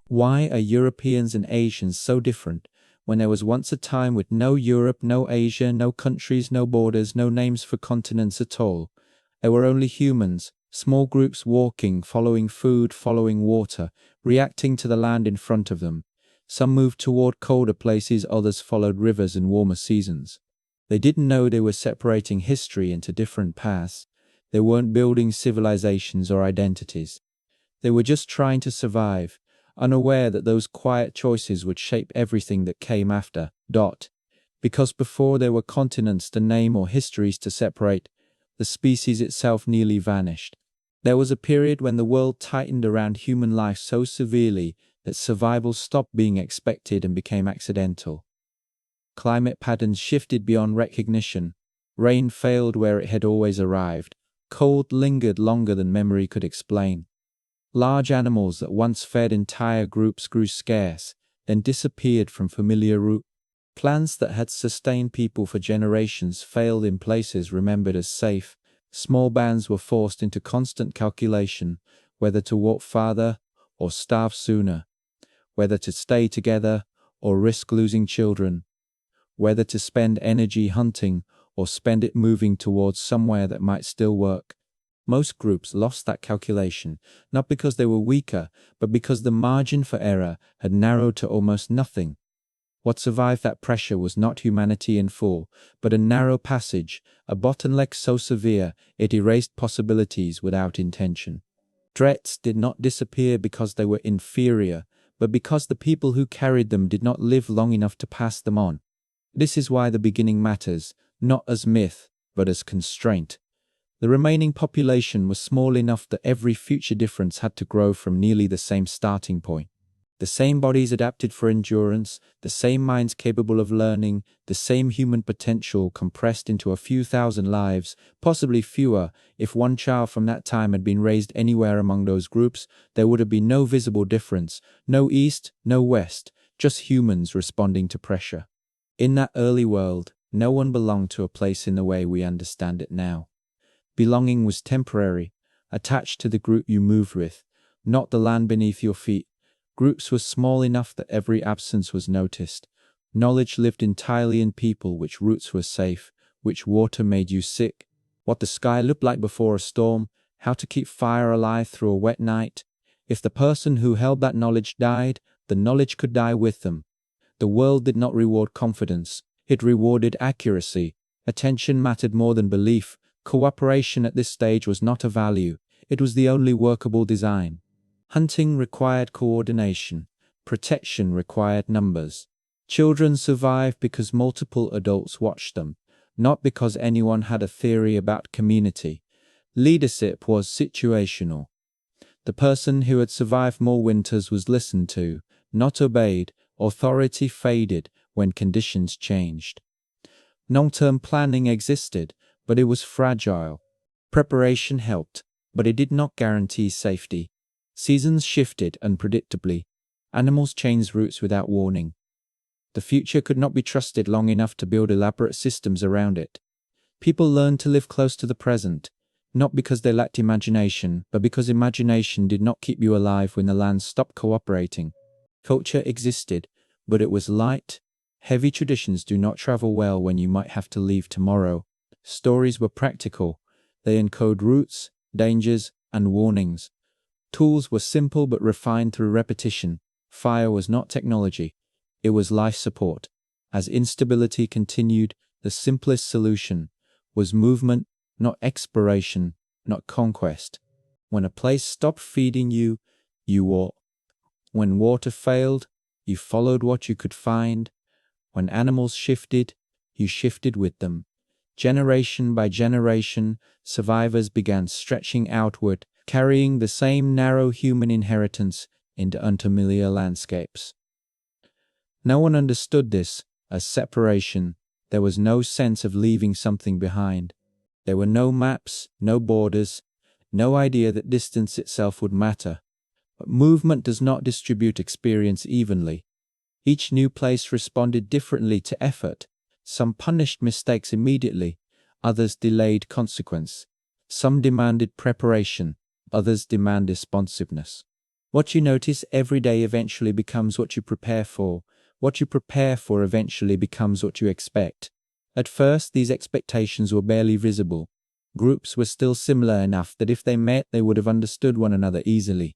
Why are Europeans and Asians so different when there was once a time with no Europe, no Asia, no countries, no borders, no names for continents at all? There were only humans, small groups walking, following food, following water, reacting to the land in front of them. Some moved toward colder places, others followed rivers in warmer seasons. They didn't know they were separating history into different paths. They weren't building civilizations or identities. They were just trying to survive, unaware that those quiet choices would shape everything that came after. Because before there were continents to name or histories to separate, the species itself nearly vanished. There was a period when the world tightened around human life so severely that survival stopped being expected and became accidental. Climate patterns shifted beyond recognition. Rain failed where it had always arrived. Cold lingered longer than memory could explain. Large animals that once fed entire groups grew scarce, then disappeared from familiar routes. Plants that had sustained people for generations failed in places remembered as safe. Small bands were forced into constant calculation, whether to walk farther or starve sooner, whether to stay together or risk losing children, whether to spend energy hunting or spend it moving towards somewhere that might still work. Most groups lost that calculation, not because they were weaker, but because the margin for error had narrowed to almost nothing. What survived that pressure was not humanity in full, but a narrow passage, a bottleneck so severe it erased possibilities without intention. Threats did not disappear because they were inferior, but because the people who carried them did not live long enough to pass them on. This is why the beginning matters, not as myth, but as constraint. The remaining population was small enough that every future difference had to grow from nearly the same starting point. The same bodies adapted for endurance, the same minds capable of learning, the same human potential compressed into a few thousand lives, possibly fewer. If one child from that time had been raised anywhere among those groups, there would have been no visible difference, no east, no west, just humans responding to pressure. In that early world, no one belonged to a place in the way we understand it now. Belonging was temporary, attached to the group you moved with, not the land beneath your feet. Groups were small enough that every absence was noticed. Knowledge lived entirely in people, which roots were safe, which water made you sick, what the sky looked like before a storm, how to keep fire alive through a wet night. If the person who held that knowledge died, the knowledge could die with them. The world did not reward confidence, it rewarded accuracy. Attention mattered more than belief. Cooperation at this stage was not a value, it was the only workable design. Hunting required coordination, protection required numbers. Children survived because multiple adults watched them, not because anyone had a theory about community. Leadership was situational. The person who had survived more winters was listened to, not obeyed. Authority faded when conditions changed. Long-term planning existed, but it was fragile. Preparation helped, but it did not guarantee safety. Seasons shifted unpredictably. Animals changed routes without warning. The future could not be trusted long enough to build elaborate systems around it. People learned to live close to the present, not because they lacked imagination, but because imagination did not keep you alive when the land stopped cooperating. Culture existed, but it was light. Heavy traditions do not travel well when you might have to leave tomorrow. Stories were practical. They encode routes, dangers, and warnings. Tools were simple but refined through repetition. Fire was not technology. It was life support. As instability continued, the simplest solution was movement, not exploration, not conquest. When a place stopped feeding you, you walked. When water failed, you followed what you could find. When animals shifted, you shifted with them. Generation by generation, survivors began stretching outward, carrying the same narrow human inheritance into unfamiliar landscapes. No one understood this as separation. There was no sense of leaving something behind. There were no maps, no borders, no idea that distance itself would matter. But movement does not distribute experience evenly. Each new place responded differently to effort. Some punished mistakes immediately, others delayed consequence. Some demanded preparation, others demanded responsiveness. What you notice every day eventually becomes what you prepare for. What you prepare for eventually becomes what you expect. At first, these expectations were barely visible. Groups were still similar enough that if they met, they would have understood one another easily.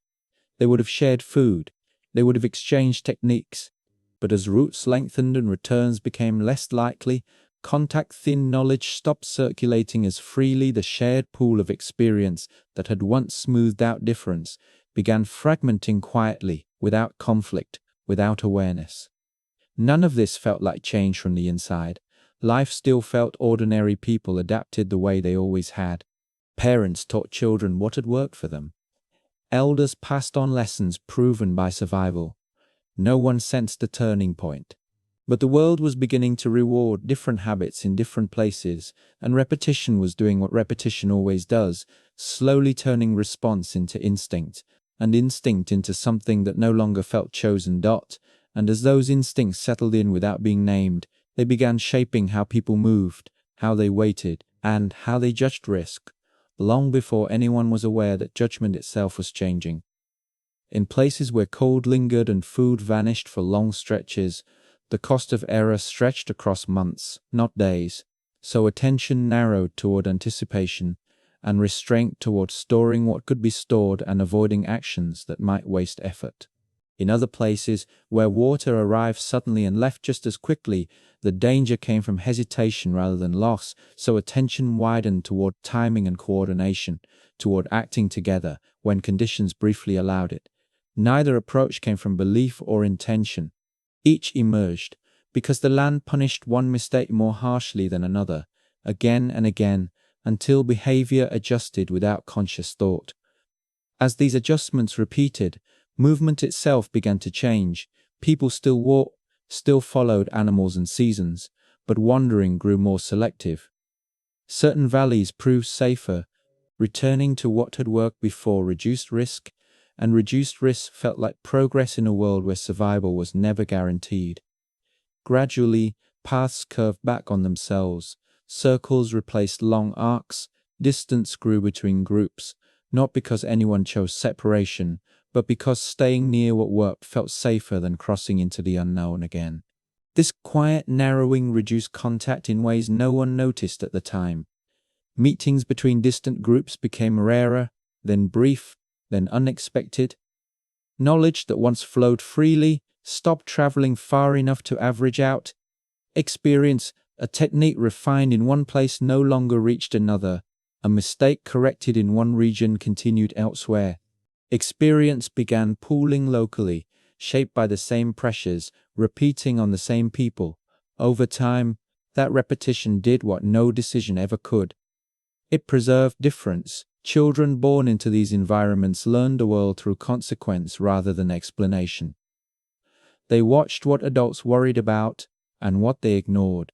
They would have shared food. They would have exchanged techniques. But as routes lengthened and returns became less likely, contact-thin knowledge stopped circulating as freely. The shared pool of experience that had once smoothed out difference began fragmenting quietly, without conflict, without awareness. None of this felt like change from the inside. Life still felt ordinary. People adapted the way they always had. Parents taught children what had worked for them. Elders passed on lessons proven by survival. No one sensed a turning point. But the world was beginning to reward different habits in different places, and repetition was doing what repetition always does, slowly turning response into instinct, and instinct into something that no longer felt chosen. And as those instincts settled in without being named, they began shaping how people moved, how they waited, and how they judged risk, long before anyone was aware that judgment itself was changing. In places where cold lingered and food vanished for long stretches, the cost of error stretched across months, not days, so attention narrowed toward anticipation, and restraint toward storing what could be stored and avoiding actions that might waste effort. In other places, where water arrived suddenly and left just as quickly, the danger came from hesitation rather than loss, so attention widened toward timing and coordination, toward acting together when conditions briefly allowed it. Neither approach came from belief or intention. Each emerged, because the land punished one mistake more harshly than another, again and again, until behavior adjusted without conscious thought. As these adjustments repeated, movement itself began to change. People still walked, still followed animals and seasons, but wandering grew more selective. Certain valleys proved safer. Returning to what had worked before reduced risk, and reduced risk felt like progress in a world where survival was never guaranteed. Gradually, paths curved back on themselves. Circles replaced long arcs. Distance grew between groups, not because anyone chose separation, but because staying near what worked felt safer than crossing into the unknown again. This quiet narrowing reduced contact in ways no one noticed at the time. Meetings between distant groups became rarer, then brief, then unexpected. Knowledge that once flowed freely stopped traveling far enough to average out. Experience, a technique refined in one place, no longer reached another. A mistake corrected in one region continued elsewhere. Experience began pooling locally, shaped by the same pressures, repeating on the same people. Over time, that repetition did what no decision ever could. It preserved difference. Children born into these environments learned the world through consequence rather than explanation. They watched what adults worried about and what they ignored.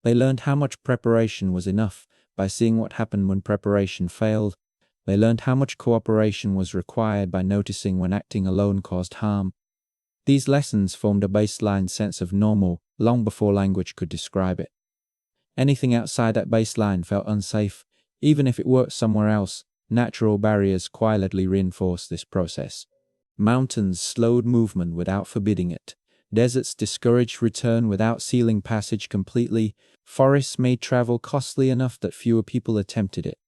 They learned how much preparation was enough by seeing what happened when preparation failed. They learned how much cooperation was required by noticing when acting alone caused harm. These lessons formed a baseline sense of normal long before language could describe it. Anything outside that baseline felt unsafe. Even if it worked somewhere else, natural barriers quietly reinforced this process. Mountains slowed movement without forbidding it. Deserts discouraged return without sealing passage completely. Forests made travel costly enough that fewer people attempted it.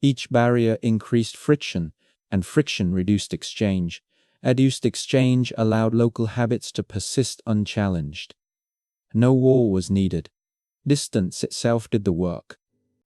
Each barrier increased friction, and friction reduced exchange. Reduced exchange allowed local habits to persist unchallenged. No wall was needed. Distance itself did the work.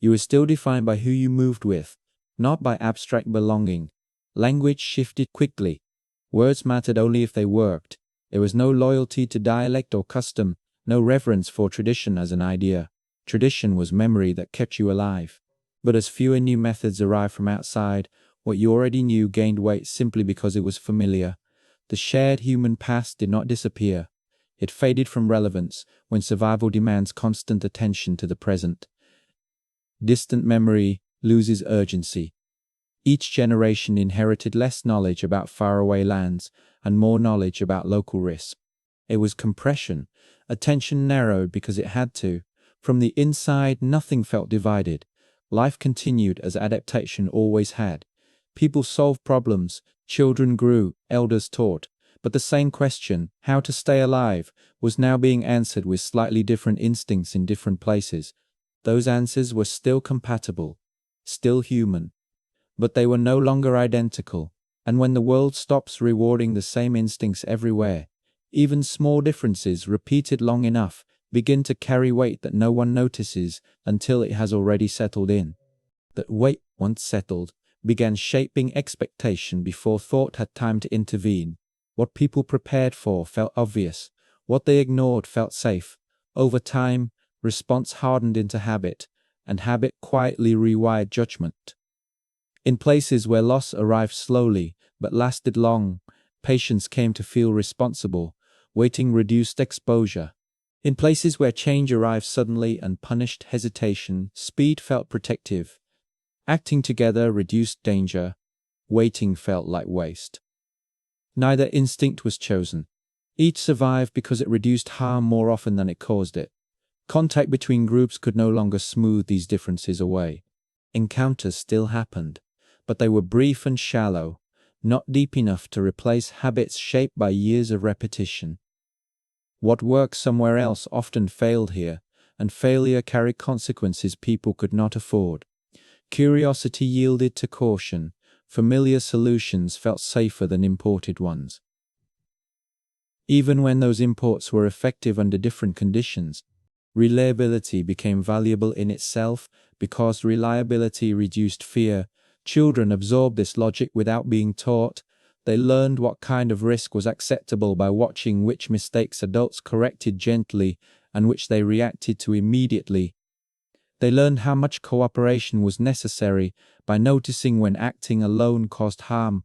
You were still defined by who you moved with, not by abstract belonging. Language shifted quickly. Words mattered only if they worked. There was no loyalty to dialect or custom, no reverence for tradition as an idea. Tradition was memory that kept you alive. But as fewer new methods arrived from outside, what you already knew gained weight simply because it was familiar. The shared human past did not disappear. It faded from relevance when survival demands constant attention to the present. Distant memory loses urgency. Each generation inherited less knowledge about faraway lands and more knowledge about local risks. It was compression. Attention narrowed because it had to. From the inside, nothing felt divided. Life continued as adaptation always had. People solved problems, children grew, elders taught. But the same question, how to stay alive, was now being answered with slightly different instincts in different places. Those answers were still compatible, still human, but they were no longer identical. And when the world stops rewarding the same instincts everywhere, even small differences repeated long enough begin to carry weight that no one notices until it has already settled in. That weight, once settled, began shaping expectation before thought had time to intervene. What people prepared for felt obvious. What they ignored felt safe. Over time, response hardened into habit, and habit quietly rewired judgment. In places where loss arrived slowly but lasted long, patience came to feel responsible. Waiting reduced exposure. In places where change arrived suddenly and punished hesitation, speed felt protective. Acting together reduced danger. Waiting felt like waste. Neither instinct was chosen. Each survived because it reduced harm more often than it caused it. Contact between groups could no longer smooth these differences away. Encounters still happened, but they were brief and shallow, not deep enough to replace habits shaped by years of repetition. What worked somewhere else often failed here, and failure carried consequences people could not afford. Curiosity yielded to caution. Familiar solutions felt safer than imported ones. Even when those imports were effective under different conditions, reliability became valuable in itself because reliability reduced fear. Children absorbed this logic without being taught. They learned what kind of risk was acceptable by watching which mistakes adults corrected gently and which they reacted to immediately. They learned how much cooperation was necessary by noticing when acting alone caused harm.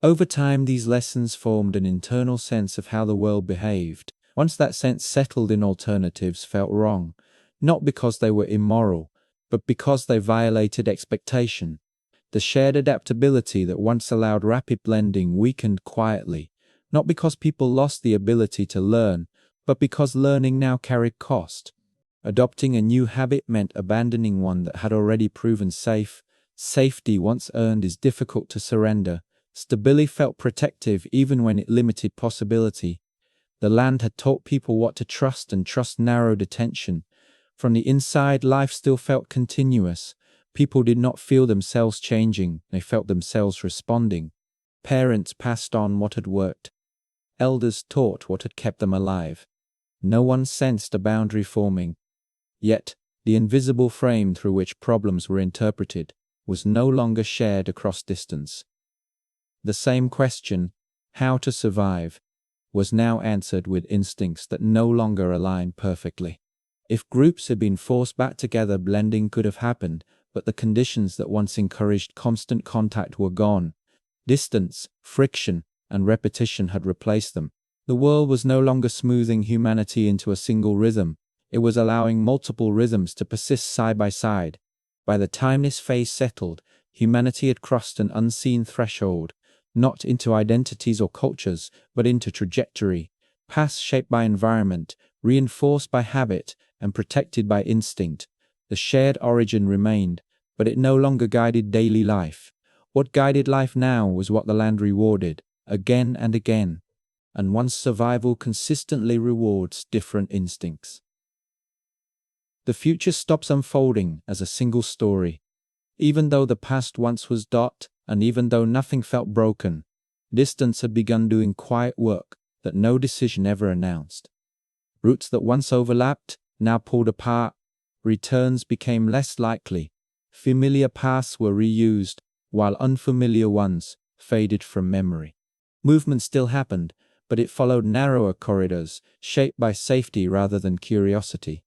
Over time, these lessons formed an internal sense of how the world behaved. Once that sense settled in, alternatives felt wrong, not because they were immoral, but because they violated expectation. The shared adaptability that once allowed rapid blending weakened quietly, not because people lost the ability to learn, but because learning now carried cost. Adopting a new habit meant abandoning one that had already proven safe. Safety once earned is difficult to surrender. Stability felt protective even when it limited possibility. The land had taught people what to trust, and trust narrowed attention. From the inside, life still felt continuous. People did not feel themselves changing, they felt themselves responding. Parents passed on what had worked. Elders taught what had kept them alive. No one sensed a boundary forming. Yet, the invisible frame through which problems were interpreted was no longer shared across distance. The same question, how to survive, was now answered with instincts that no longer aligned perfectly. If groups had been forced back together, blending could have happened, but the conditions that once encouraged constant contact were gone. Distance, friction, and repetition had replaced them. The world was no longer smoothing humanity into a single rhythm. It was allowing multiple rhythms to persist side by side. By the time this phase settled, humanity had crossed an unseen threshold, not into identities or cultures, but into trajectory, paths shaped by environment, reinforced by habit, and protected by instinct. The shared origin remained, but it no longer guided daily life. What guided life now was what the land rewarded, again and again. And once survival consistently rewards different instincts. The future stops unfolding as a single story. Even though the past once was dot, and even though nothing felt broken, distance had begun doing quiet work that no decision ever announced. Routes that once overlapped now pulled apart. Returns became less likely. Familiar paths were reused, while unfamiliar ones faded from memory. Movement still happened, but it followed narrower corridors, shaped by safety rather than curiosity.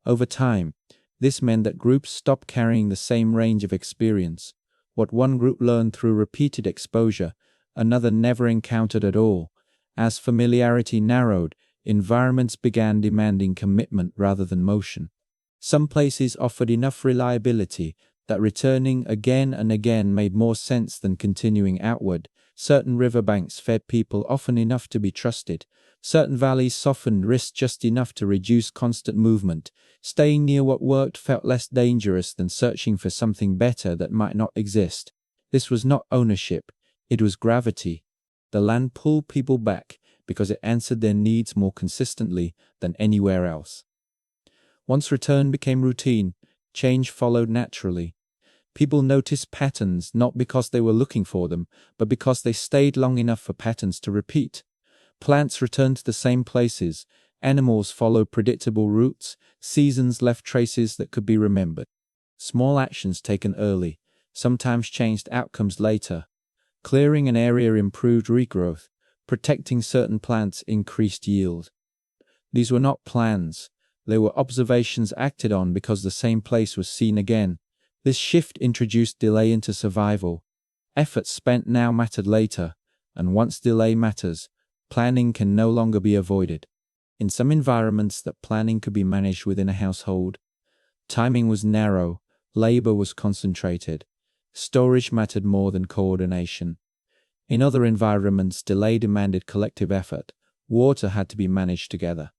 Over time, this meant that groups stopped carrying the same range of experience. What one group learned through repeated exposure, another never encountered at all. As familiarity narrowed, environments began demanding commitment rather than motion. Some places offered enough reliability that returning again and again made more sense than continuing outward. Certain riverbanks fed people often enough to be trusted. Certain valleys softened risk just enough to reduce constant movement. Staying near what worked felt less dangerous than searching for something better that might not exist. This was not ownership, it was gravity. The land pulled people back because it answered their needs more consistently than anywhere else. Once return became routine, change followed naturally. People noticed patterns not because they were looking for them, but because they stayed long enough for patterns to repeat. Plants returned to the same places, animals followed predictable routes, seasons left traces that could be remembered. Small actions taken early sometimes changed outcomes later. Clearing an area improved regrowth, protecting certain plants increased yield. These were not plans, they were observations acted on because the same place was seen again. This shift introduced delay into survival. Effort spent now mattered later, and once delay matters, planning can no longer be avoided. In some environments that planning could be managed within a household, timing was narrow, labor was concentrated, storage mattered more than coordination. In other environments, delay demanded collective effort. Water had to be managed together.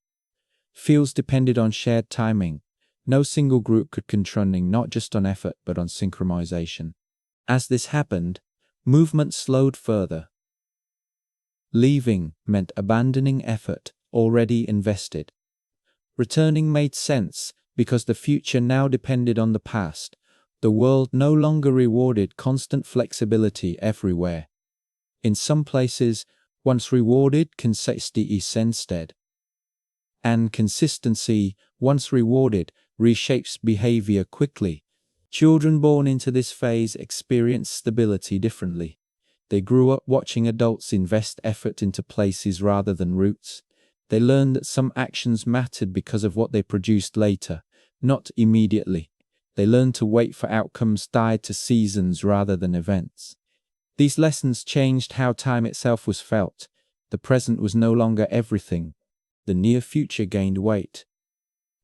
Fields depended on shared timing. No single group could control not just on effort but on synchronization. As this happened, movement slowed further. Leaving meant abandoning effort already invested. Returning made sense because the future now depended on the past. The world no longer rewarded constant flexibility everywhere. In some places, once rewarded consistency instead. And consistency, once rewarded, reshapes behavior quickly. Children born into this phase experience stability differently. They grew up watching adults invest effort into places rather than routes. They learned that some actions mattered because of what they produced later, not immediately. They learned to wait for outcomes tied to seasons rather than events. These lessons changed how time itself was felt. The present was no longer everything. The near future gained weight.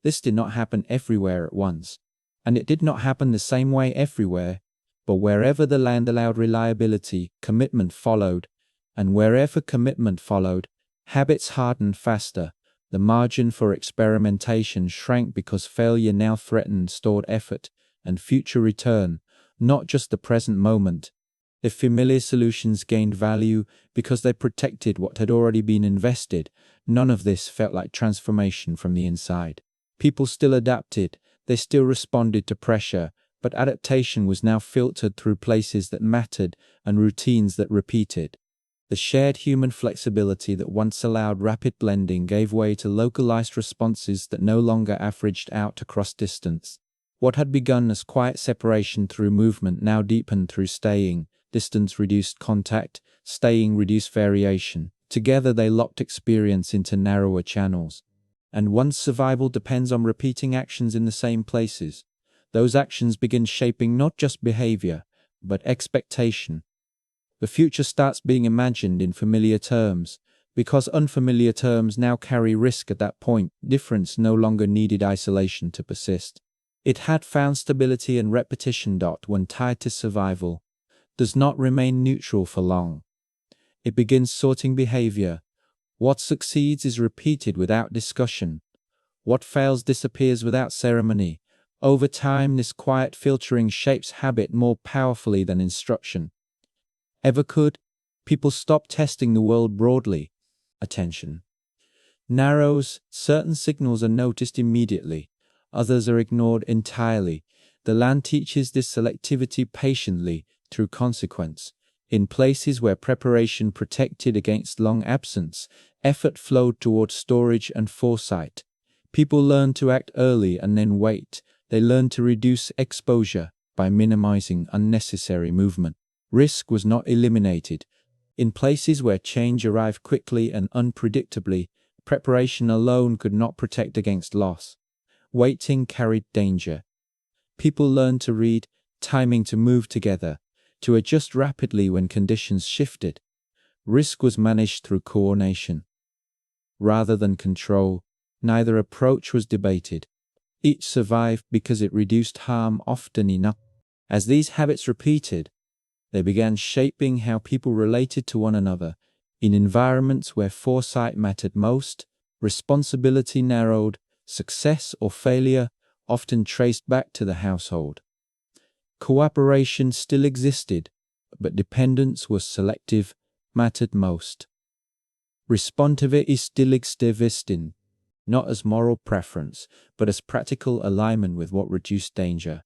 This did not happen everywhere at once, and it did not happen the same way everywhere, but wherever the land allowed reliability, commitment followed, and wherever commitment followed, habits hardened faster. The margin for experimentation shrank because failure now threatened stored effort and future return, not just the present moment. The familiar solutions gained value because they protected what had already been invested. None of this felt like transformation from the inside. People still adapted, they still responded to pressure, but adaptation was now filtered through places that mattered and routines that repeated. The shared human flexibility that once allowed rapid blending gave way to localized responses that no longer averaged out across distance. What had begun as quiet separation through movement now deepened through staying. Distance reduced contact, staying reduced variation. Together they locked experience into narrower channels. And once survival depends on repeating actions in the same places, those actions begin shaping not just behavior, but expectation. The future starts being imagined in familiar terms. Because unfamiliar terms now carry risk at that point, difference no longer needed isolation to persist. It had found stability and repetition. When tied to survival, does not remain neutral for long. It begins sorting behavior. What succeeds is repeated without discussion. What fails disappears without ceremony. Over time, this quiet filtering shapes habit more powerfully than instruction ever could. People stop testing the world broadly. Attention narrows, certain signals are noticed immediately, others are ignored entirely. The land teaches this selectivity patiently through consequence. In places where preparation protected against long absence, effort flowed toward storage and foresight. People learn to act early and then wait. They learn to reduce exposure by minimizing unnecessary movement. Risk was not eliminated. In places where change arrived quickly and unpredictably, preparation alone could not protect against loss. Waiting carried danger. People learned to read timing, to move together, to adjust rapidly when conditions shifted. Risk was managed through coordination rather than control. Neither approach was debated. Each survived because it reduced harm often enough. As these habits repeated, they began shaping how people related to one another. In environments where foresight mattered most, responsibility narrowed, success or failure often traced back to the household. Cooperation still existed, but dependence was selective, mattered most. Responsive is stilistivist, not as moral preference, but as practical alignment with what reduced danger.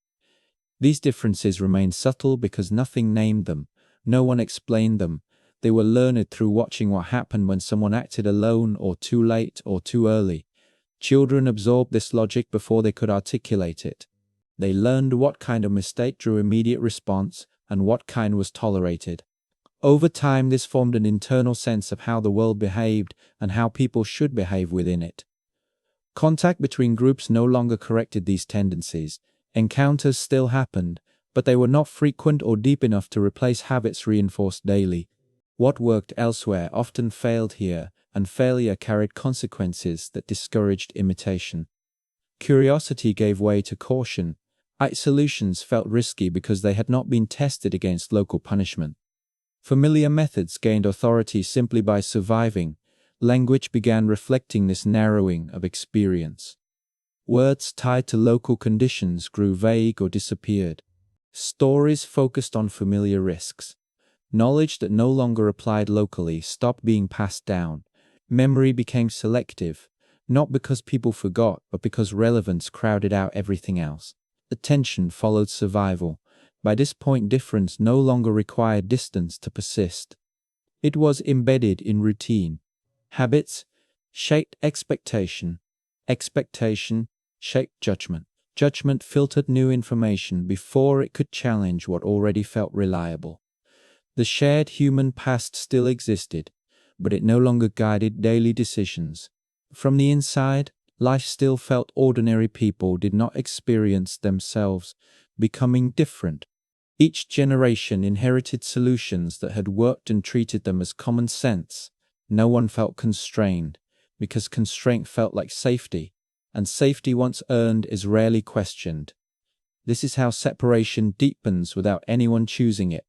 These differences remained subtle because nothing named them, no one explained them. They were learned through watching what happened when someone acted alone or too late or too early. Children absorbed this logic before they could articulate it. They learned what kind of mistake drew immediate response and what kind was tolerated. Over time, this formed an internal sense of how the world behaved and how people should behave within it. Contact between groups no longer corrected these tendencies. Encounters still happened, but they were not frequent or deep enough to replace habits reinforced daily. What worked elsewhere often failed here, and failure carried consequences that discouraged imitation. Curiosity gave way to caution. Solutions felt risky because they had not been tested against local punishment. Familiar methods gained authority simply by surviving. Language began reflecting this narrowing of experience. Words tied to local conditions grew vague or disappeared. Stories focused on familiar risks. Knowledge that no longer applied locally stopped being passed down. Memory became selective, not because people forgot, but because relevance crowded out everything else. Attention followed survival. By this point, difference no longer required distance to persist. It was embedded in routine. Habits shaped expectation. Expectation shaped judgment. Judgment filtered new information before it could challenge what already felt reliable. The shared human past still existed, but it no longer guided daily decisions. From the inside, life still felt ordinary. People did not experience themselves becoming different. Each generation inherited solutions that had worked and treated them as common sense. No one felt constrained, because constraint felt like safety, and safety once earned is rarely questioned. This is how separation deepens without anyone choosing it.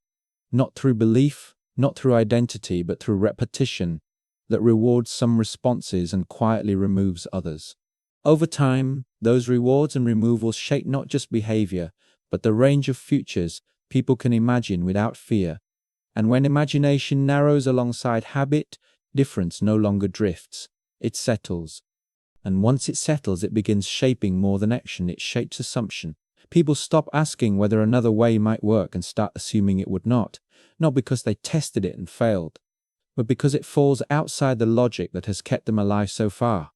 Not through belief, not through identity, but through repetition that rewards some responses and quietly removes others. Over time, those rewards and removals shape not just behavior, but the range of futures people can imagine without fear. And when imagination narrows alongside habit, difference no longer drifts, it settles. And once it settles, it begins shaping more than action, it shapes assumption. People stop asking whether another way might work and start assuming it would not because they tested it and failed, but because it falls outside the logic that has kept them alive so far.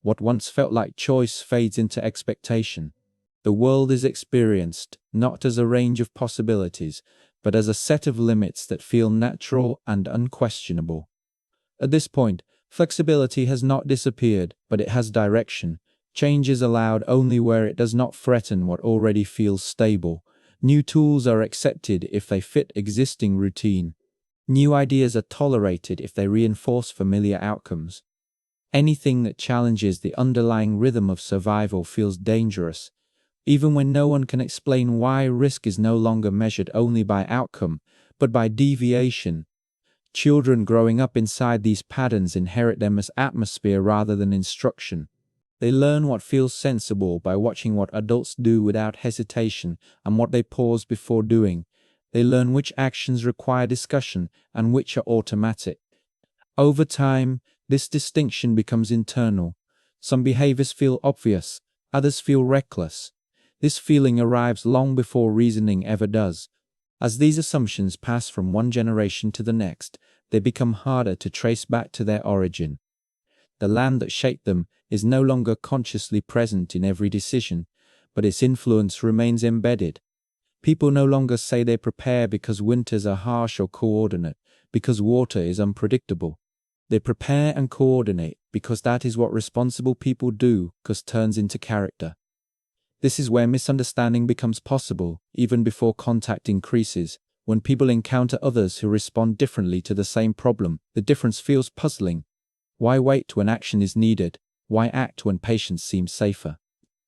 What once felt like choice fades into expectation. The world is experienced not as a range of possibilities, but as a set of limits that feel natural and unquestionable. At this point, flexibility has not disappeared, but it has direction. Change is allowed only where it does not threaten what already feels stable. New tools are accepted if they fit existing routine. New ideas are tolerated if they reinforce familiar outcomes. Anything that challenges the underlying rhythm of survival feels dangerous. Even when no one can explain why, risk is no longer measured only by outcome, but by deviation. Children growing up inside these patterns inherit them as atmosphere rather than instruction. They learn what feels sensible by watching what adults do without hesitation and what they pause before doing. They learn which actions require discussion and which are automatic. Over time, this distinction becomes internal. Some behaviors feel obvious, others feel reckless. This feeling arrives long before reasoning ever does. As these assumptions pass from one generation to the next, they become harder to trace back to their origin. The land that shaped them is no longer consciously present in every decision, but its influence remains embedded. People no longer say they prepare because winters are harsh or coordinate, because water is unpredictable. They prepare and coordinate because that is what responsible people do, because turns into character. This is where misunderstanding becomes possible, even before contact increases. When people encounter others who respond differently to the same problem, the difference feels puzzling. Why wait when action is needed? Why act when patience seems safer?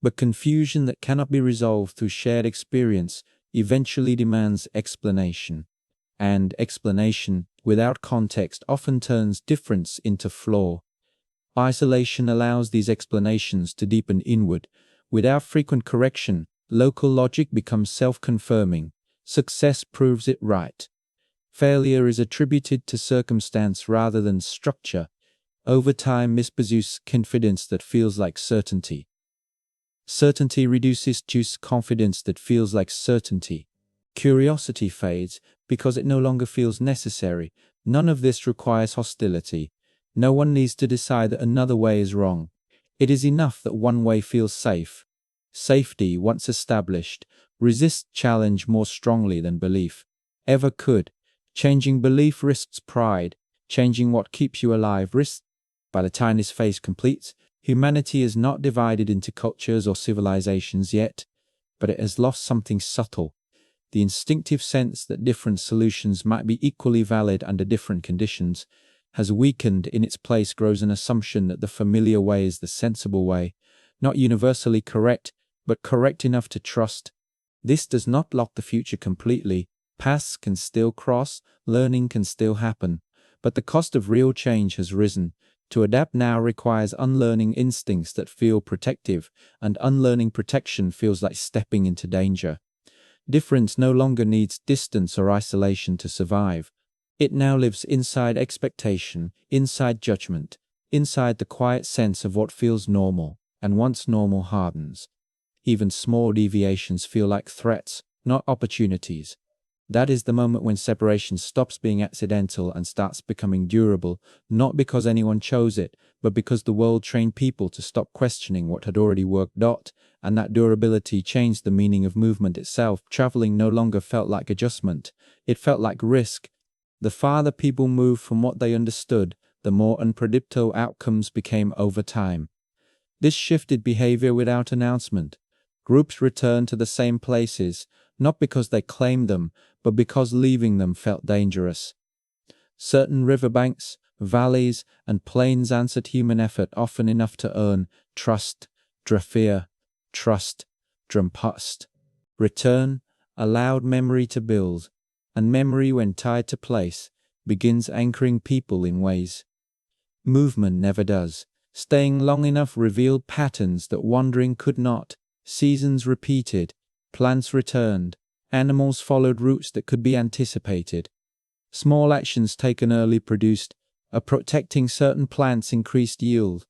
But confusion that cannot be resolved through shared experience eventually demands explanation. And explanation, without context, often turns difference into flaw. Isolation allows these explanations to deepen inward. Without frequent correction, local logic becomes self-confirming. Success proves it right. Failure is attributed to circumstance rather than structure. Over time, misproduces confidence that feels like certainty. Certainty reduces to confidence that feels like certainty. Curiosity fades because it no longer feels necessary. None of this requires hostility. No one needs to decide that another way is wrong. It is enough that one way feels safe. Safety, once established, resists challenge more strongly than belief ever could. Changing belief risks pride. Changing what keeps you alive risks. By the time this phase completes, humanity is not divided into cultures or civilizations yet, but it has lost something subtle. The instinctive sense that different solutions might be equally valid under different conditions has weakened. In its place grows an assumption that the familiar way is the sensible way, not universally correct, but correct enough to trust. This does not lock the future completely. Paths can still cross, learning can still happen, but the cost of real change has risen. To adapt now requires unlearning instincts that feel protective, and unlearning protection feels like stepping into danger. Difference no longer needs distance or isolation to survive. It now lives inside expectation, inside judgment, inside the quiet sense of what feels normal, and once normal hardens. Even small deviations feel like threats, not opportunities. That is the moment when separation stops being accidental and starts becoming durable, not because anyone chose it, but because the world trained people to stop questioning what had already worked. And that durability changed the meaning of movement itself. Traveling no longer felt like adjustment, it felt like risk. The farther people moved from what they understood, the more unpredictable outcomes became over time. This shifted behavior without announcement. Groups returned to the same places, not because they claimed them, but because leaving them felt dangerous. Certain riverbanks, valleys, and plains answered human effort often enough to earn trust, drafir, trust, drumpust. Return allowed memory to build, and memory, when tied to place, begins anchoring people in ways movement never does. Staying long enough revealed patterns that wandering could not. Seasons repeated, plants returned, animals followed routes that could be anticipated. Small actions taken early produced protecting certain plants increased yield.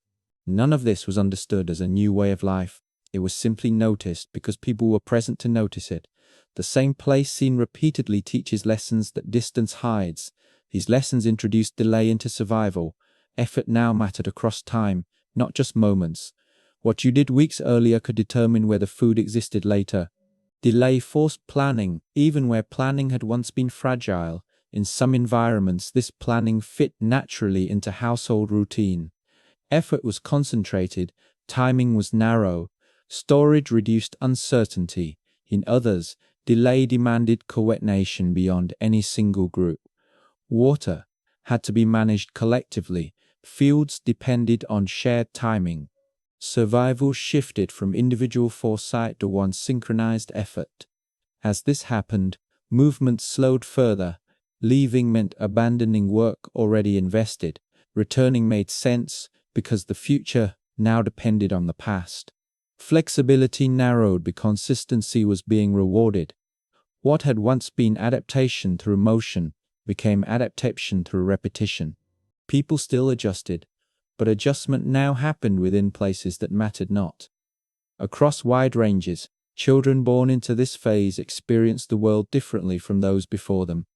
None of this was understood as a new way of life. It was simply noticed because people were present to notice it. The same place seen repeatedly teaches lessons that distance hides. These lessons introduced delay into survival. Effort now mattered across time, not just moments. What you did weeks earlier could determine whether food existed later. Delay forced planning, even where planning had once been fragile. In some environments, this planning fit naturally into household routine. Effort was concentrated, timing was narrow, storage reduced uncertainty. In others, delay demanded coordination beyond any single group. Water had to be managed collectively. Fields depended on shared timing. Survival shifted from individual foresight to one synchronized effort. As this happened, movement slowed further. Leaving meant abandoning work already invested. Returning made sense because the future now depended on the past. Flexibility narrowed because consistency was being rewarded. What had once been adaptation through motion became adaptation through repetition. People still adjusted, but adjustment now happened within places that mattered not. Across wide ranges, children born into this phase experienced the world differently from those before them.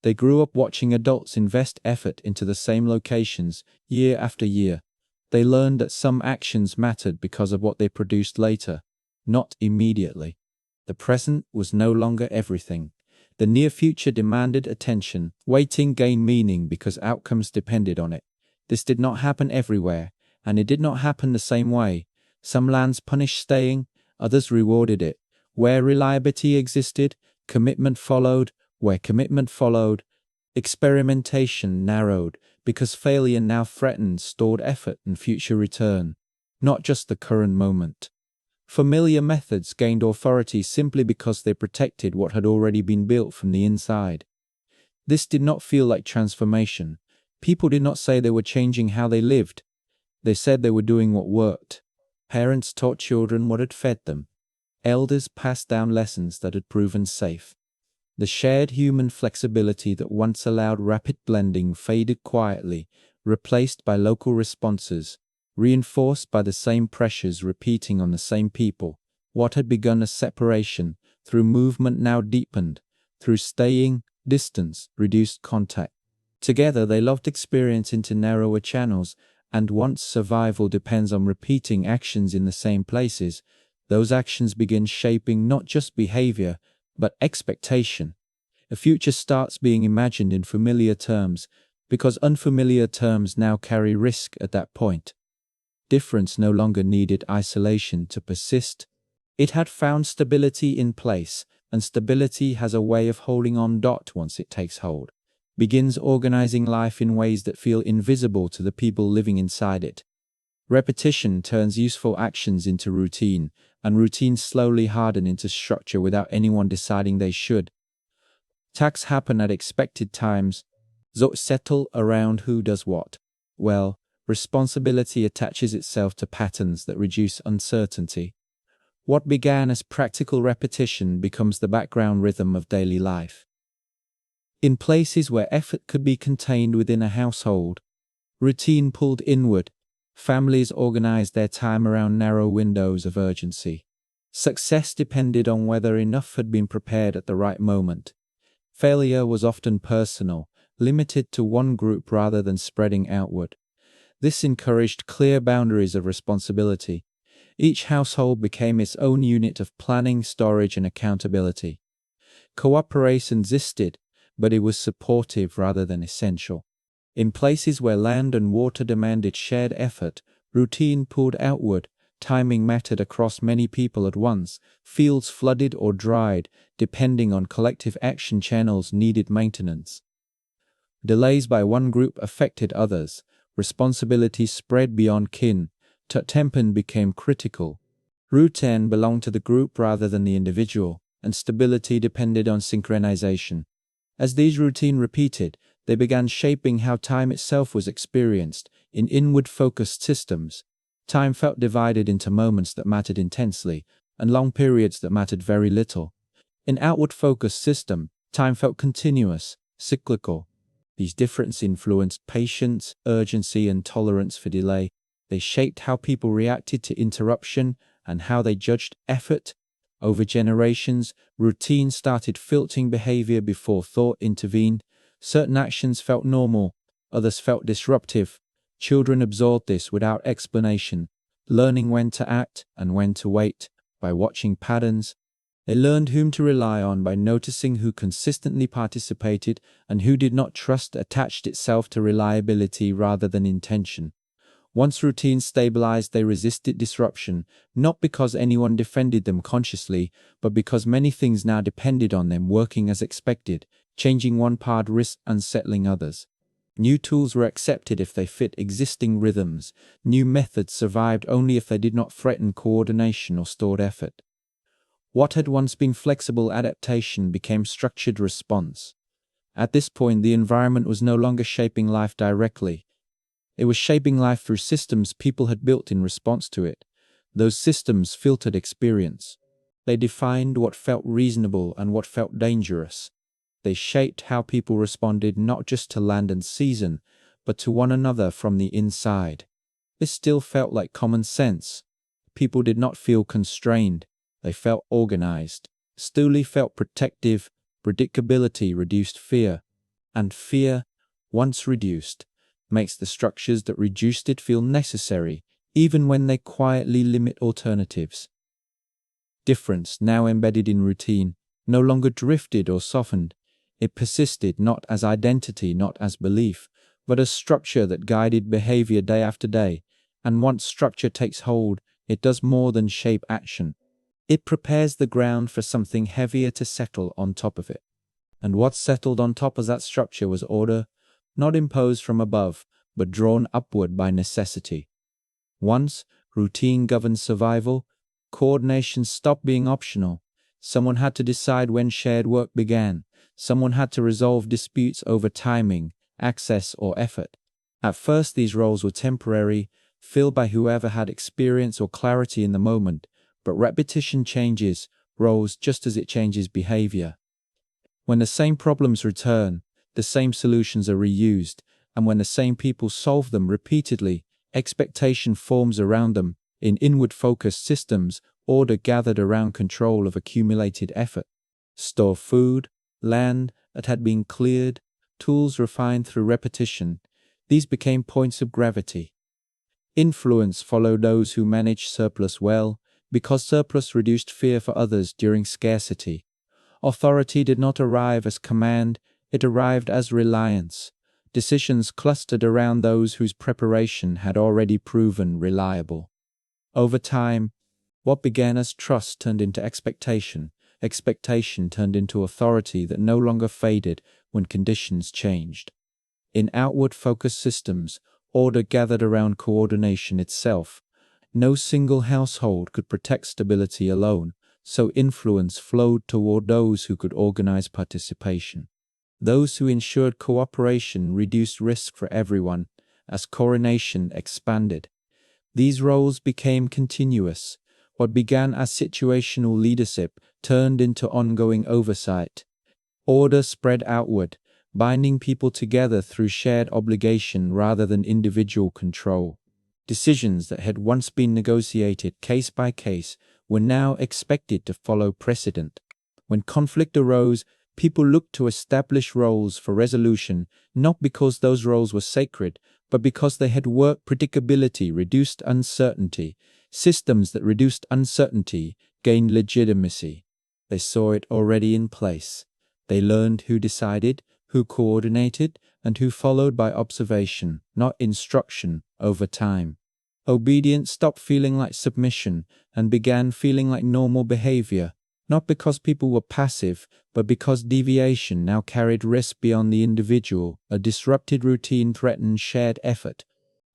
They grew up watching adults invest effort into the same locations year after year. They learned that some actions mattered because of what they produced later, not immediately. The present was no longer everything. The near future demanded attention. Waiting gained meaning because outcomes depended on it. This did not happen everywhere, and it did not happen the same way. Some lands punished staying, others rewarded it. Where reliability existed, commitment followed. Where commitment followed, experimentation narrowed because failure now threatened stored effort and future return, not just the current moment. Familiar methods gained authority simply because they protected what had already been built from the inside. This did not feel like transformation. People did not say they were changing how they lived. They said they were doing what worked. Parents taught children what had fed them. Elders passed down lessons that had proven safe. The shared human flexibility that once allowed rapid blending faded quietly, replaced by local responses, reinforced by the same pressures repeating on the same people. What had begun as separation, through movement now deepened, through staying, distance, reduced contact. Together they loved experience into narrower channels, and once survival depends on repeating actions in the same places, those actions begin shaping not just behavior, but expectation. A future starts being imagined in familiar terms, because unfamiliar terms now carry risk at that point. Difference no longer needed isolation to persist. It had found stability in place, and stability has a way of holding on. Once it takes hold, begins organizing life in ways that feel invisible to the people living inside it. Repetition turns useful actions into routine, and routines slowly harden into structure without anyone deciding they should. Tasks happen at expected times, so settle around who does what. Well, responsibility attaches itself to patterns that reduce uncertainty. What began as practical repetition becomes the background rhythm of daily life. In places where effort could be contained within a household, routine pulled inward, families organized their time around narrow windows of urgency. Success depended on whether enough had been prepared at the right moment. Failure was often personal, limited to one group rather than spreading outward. This encouraged clear boundaries of responsibility. Each household became its own unit of planning, storage, and accountability. Cooperation existed, but it was supportive rather than essential. In places where land and water demanded shared effort, routine pulled outward, timing mattered across many people at once, fields flooded or dried, depending on collective action channels needed maintenance. Delays by one group affected others, responsibility spread beyond kin, tempo became critical. Routine belonged to the group rather than the individual, and stability depended on synchronization. As these routines repeated, they began shaping how time itself was experienced. In inward-focused systems, time felt divided into moments that mattered intensely, and long periods that mattered very little. In outward-focused system, time felt continuous, cyclical. These differences influenced patience, urgency, and tolerance for delay. They shaped how people reacted to interruption and how they judged effort. Over generations, routine started filtering behavior before thought intervened. Certain actions felt normal, others felt disruptive. Children absorbed this without explanation, learning when to act and when to wait by watching patterns. They learned whom to rely on by noticing who consistently participated and who did not. Trust attached itself to reliability rather than intention. Once routines stabilized, they resisted disruption, not because anyone defended them consciously, but because many things now depended on them working as expected. Changing one part risked unsettling others. New tools were accepted if they fit existing rhythms. New methods survived only if they did not threaten coordination or stored effort. What had once been flexible adaptation became structured response. At this point, the environment was no longer shaping life directly. It was shaping life through systems people had built in response to it. Those systems filtered experience. They defined what felt reasonable and what felt dangerous. They shaped how people responded not just to land and season, but to one another from the inside. This still felt like common sense. People did not feel constrained. They felt organized. Stuli felt protective. Predictability reduced fear. And fear, once reduced, makes the structures that reduced it feel necessary, even when they quietly limit alternatives. Difference, now embedded in routine, no longer drifted or softened. It persisted not as identity, not as belief, but as structure that guided behavior day after day. And once structure takes hold, it does more than shape action. It prepares the ground for something heavier to settle on top of it. And what settled on top of that structure was order, not imposed from above, but drawn upward by necessity. Once routine governed survival, coordination stopped being optional. Someone had to decide when shared work began. Someone had to resolve disputes over timing, access, or effort. At first, these roles were temporary, filled by whoever had experience or clarity in the moment, but repetition changes roles just as it changes behavior. When the same problems return, the same solutions are reused, and when the same people solve them repeatedly, expectation forms around them. In inward-focused systems, order gathered around control of accumulated effort. Store food, land that had been cleared, tools refined through repetition. These became points of gravity. Influence followed those who managed surplus well, because surplus reduced fear for others during scarcity. Authority did not arrive as command, it arrived as reliance. Decisions clustered around those whose preparation had already proven reliable. Over time, what began as trust turned into expectation. Expectation turned into authority that no longer faded when conditions changed. In outward-focused systems, order gathered around coordination itself. No single household could protect stability alone, so influence flowed toward those who could organize participation. Those who ensured cooperation reduced risk for everyone. As coordination expanded, these roles became continuous. What began as situational leadership turned into ongoing oversight. Order spread outward, binding people together through shared obligation rather than individual control. Decisions that had once been negotiated case by case were now expected to follow precedent. When conflict arose, people looked to establish roles for resolution, not because those roles were sacred, but because they had worked predictability, reduced uncertainty. Systems that reduced uncertainty gained legitimacy. They saw it already in place. They learned who decided, who coordinated, and who followed by observation, not instruction, over time. Obedience stopped feeling like submission and began feeling like normal behavior, not because people were passive, but because deviation now carried risk beyond the individual. A disrupted routine threatened shared effort.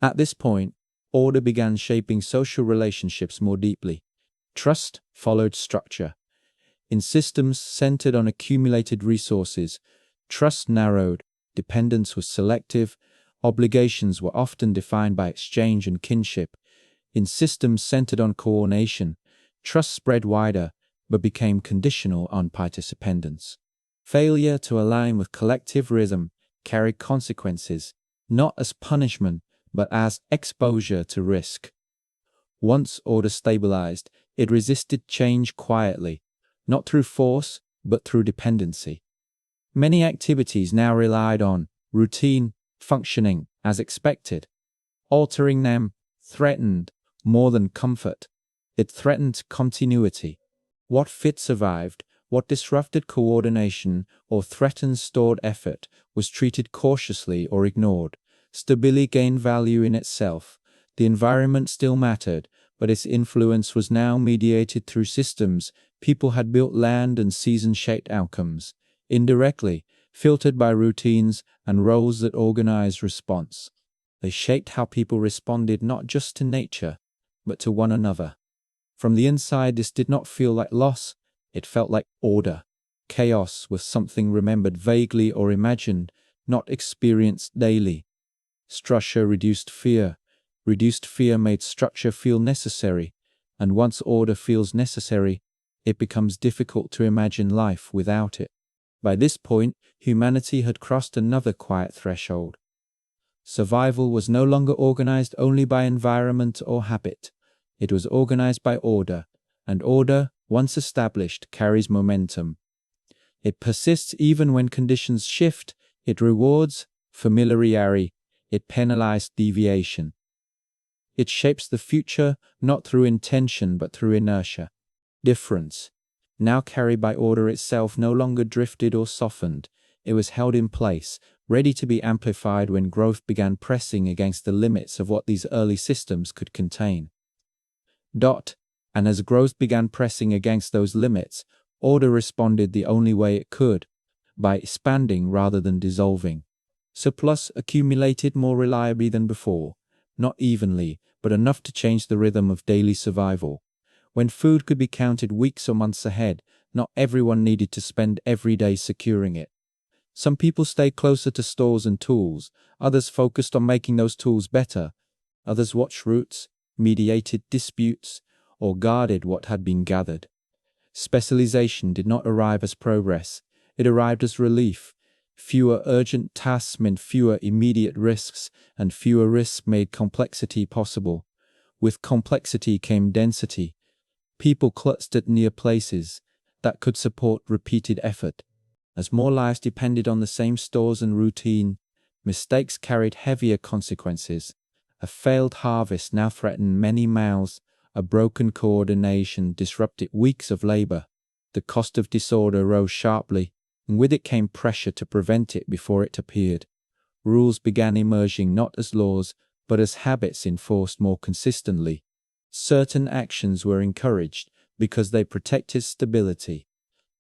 At this point, order began shaping social relationships more deeply. Trust followed structure. In systems centered on accumulated resources, trust narrowed, dependence was selective, obligations were often defined by exchange and kinship. In systems centered on coordination, trust spread wider, but became conditional on participants. Failure to align with collective rhythm carried consequences, not as punishment, but as exposure to risk. Once order stabilized, it resisted change quietly, not through force, but through dependency. Many activities now relied on routine functioning as expected. Altering them threatened more than comfort. It threatened continuity. What fit survived, what disrupted coordination or threatened stored effort was treated cautiously or ignored. Stability gained value in itself. The environment still mattered, but its influence was now mediated through systems. People had built land and season-shaped outcomes, indirectly, filtered by routines and roles that organized response. They shaped how people responded not just to nature, but to one another. From the inside, this did not feel like loss, it felt like order. Chaos was something remembered vaguely or imagined, not experienced daily. Structure reduced fear. Reduced fear made structure feel necessary, and once order feels necessary, it becomes difficult to imagine life without it. By this point, humanity had crossed another quiet threshold. Survival was no longer organized only by environment or habit. It was organized by order, and order, once established, carries momentum. It persists even when conditions shift. It rewards familiarity. It penalizes deviation. It shapes the future not through intention but through inertia. Difference, now carried by order itself, no longer drifted or softened. It was held in place, ready to be amplified when growth began pressing against the limits of what these early systems could contain. And as growth began pressing against those limits, order responded the only way it could, by expanding rather than dissolving. Surplus accumulated more reliably than before, not evenly, but enough to change the rhythm of daily survival. When food could be counted weeks or months ahead, not everyone needed to spend every day securing it. Some people stayed closer to stores and tools, others focused on making those tools better, others watched routes, mediated disputes, or guarded what had been gathered. Specialization did not arrive as progress, it arrived as relief. Fewer urgent tasks meant fewer immediate risks, and fewer risks made complexity possible. With complexity came density. People clustered near places that could support repeated effort. As more lives depended on the same stores and routine, mistakes carried heavier consequences. A failed harvest now threatened many mouths. A broken coordination disrupted weeks of labor. The cost of disorder rose sharply, and with it came pressure to prevent it before it appeared. Rules began emerging not as laws, but as habits enforced more consistently. Certain actions were encouraged because they protected stability.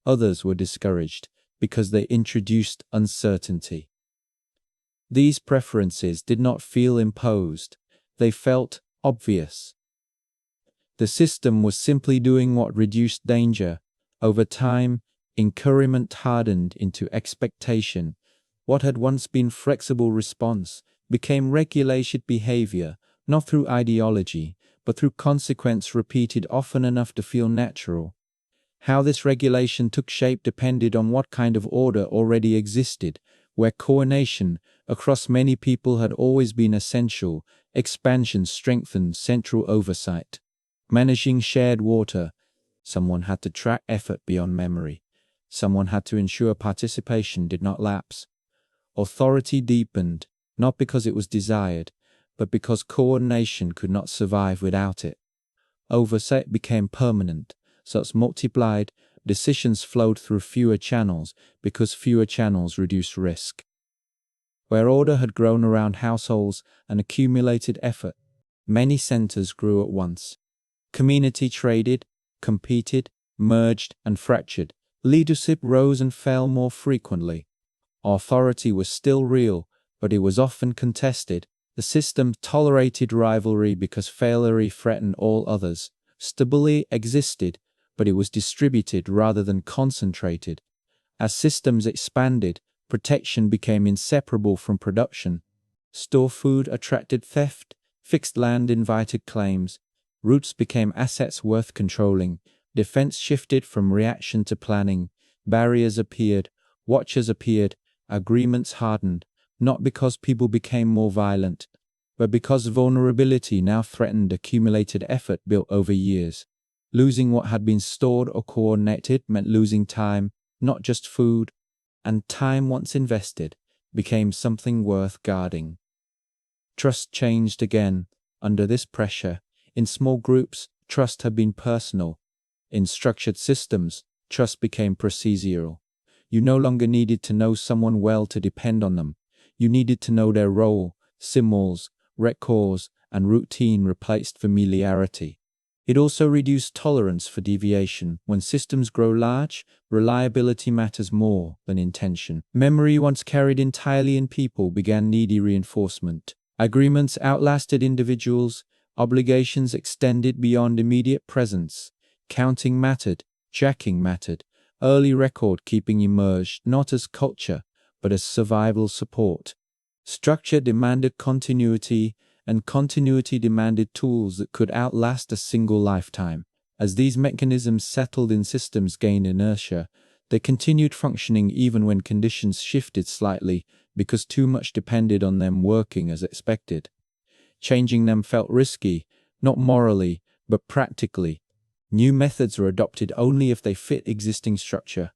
Others were discouraged because they introduced uncertainty. These preferences did not feel imposed. They felt obvious. The system was simply doing what reduced danger. Over time, encouragement hardened into expectation. What had once been flexible response became regulated behavior, not through ideology, but through consequence repeated often enough to feel natural. How this regulation took shape depended on what kind of order already existed. Where coordination across many people had always been essential, expansion strengthened central oversight. Managing shared water, someone had to track effort beyond memory. Someone had to ensure participation did not lapse. Authority deepened, not because it was desired, but because coordination could not survive without it. Oversight became permanent, so it's multiplied. Decisions flowed through fewer channels because fewer channels reduced risk. Where order had grown around households and accumulated effort, many centers grew at once. Community traded, competed, merged, and fractured. Leadership rose and fell more frequently. Authority was still real, but it was often contested. The system tolerated rivalry because failure threatened all others. Stability existed, but it was distributed rather than concentrated. As systems expanded, protection became inseparable from production. Store food attracted theft, fixed land invited claims, routes became assets worth controlling, defense shifted from reaction to planning, barriers appeared, watchers appeared, agreements hardened, not because people became more violent, but because vulnerability now threatened accumulated effort built over years. Losing what had been stored or coordinated meant losing time, not just food, and time once invested became something worth guarding. Trust changed again under this pressure. In small groups, trust had been personal. In structured systems, trust became procedural. You no longer needed to know someone well to depend on them. You needed to know their role. Symbols, records, and routine replaced familiarity. It also reduced tolerance for deviation. When systems grow large, reliability matters more than intention. Memory once carried entirely in people began needy reinforcement. Agreements outlasted individuals. Obligations extended beyond immediate presence. Counting mattered. Tracking mattered. Early record keeping emerged not as culture, but as survival support. Structure demanded continuity, and continuity demanded tools that could outlast a single lifetime. As these mechanisms settled in systems gained inertia, they continued functioning even when conditions shifted slightly because too much depended on them working as expected. Changing them felt risky, not morally, but practically. New methods were adopted only if they fit existing structure.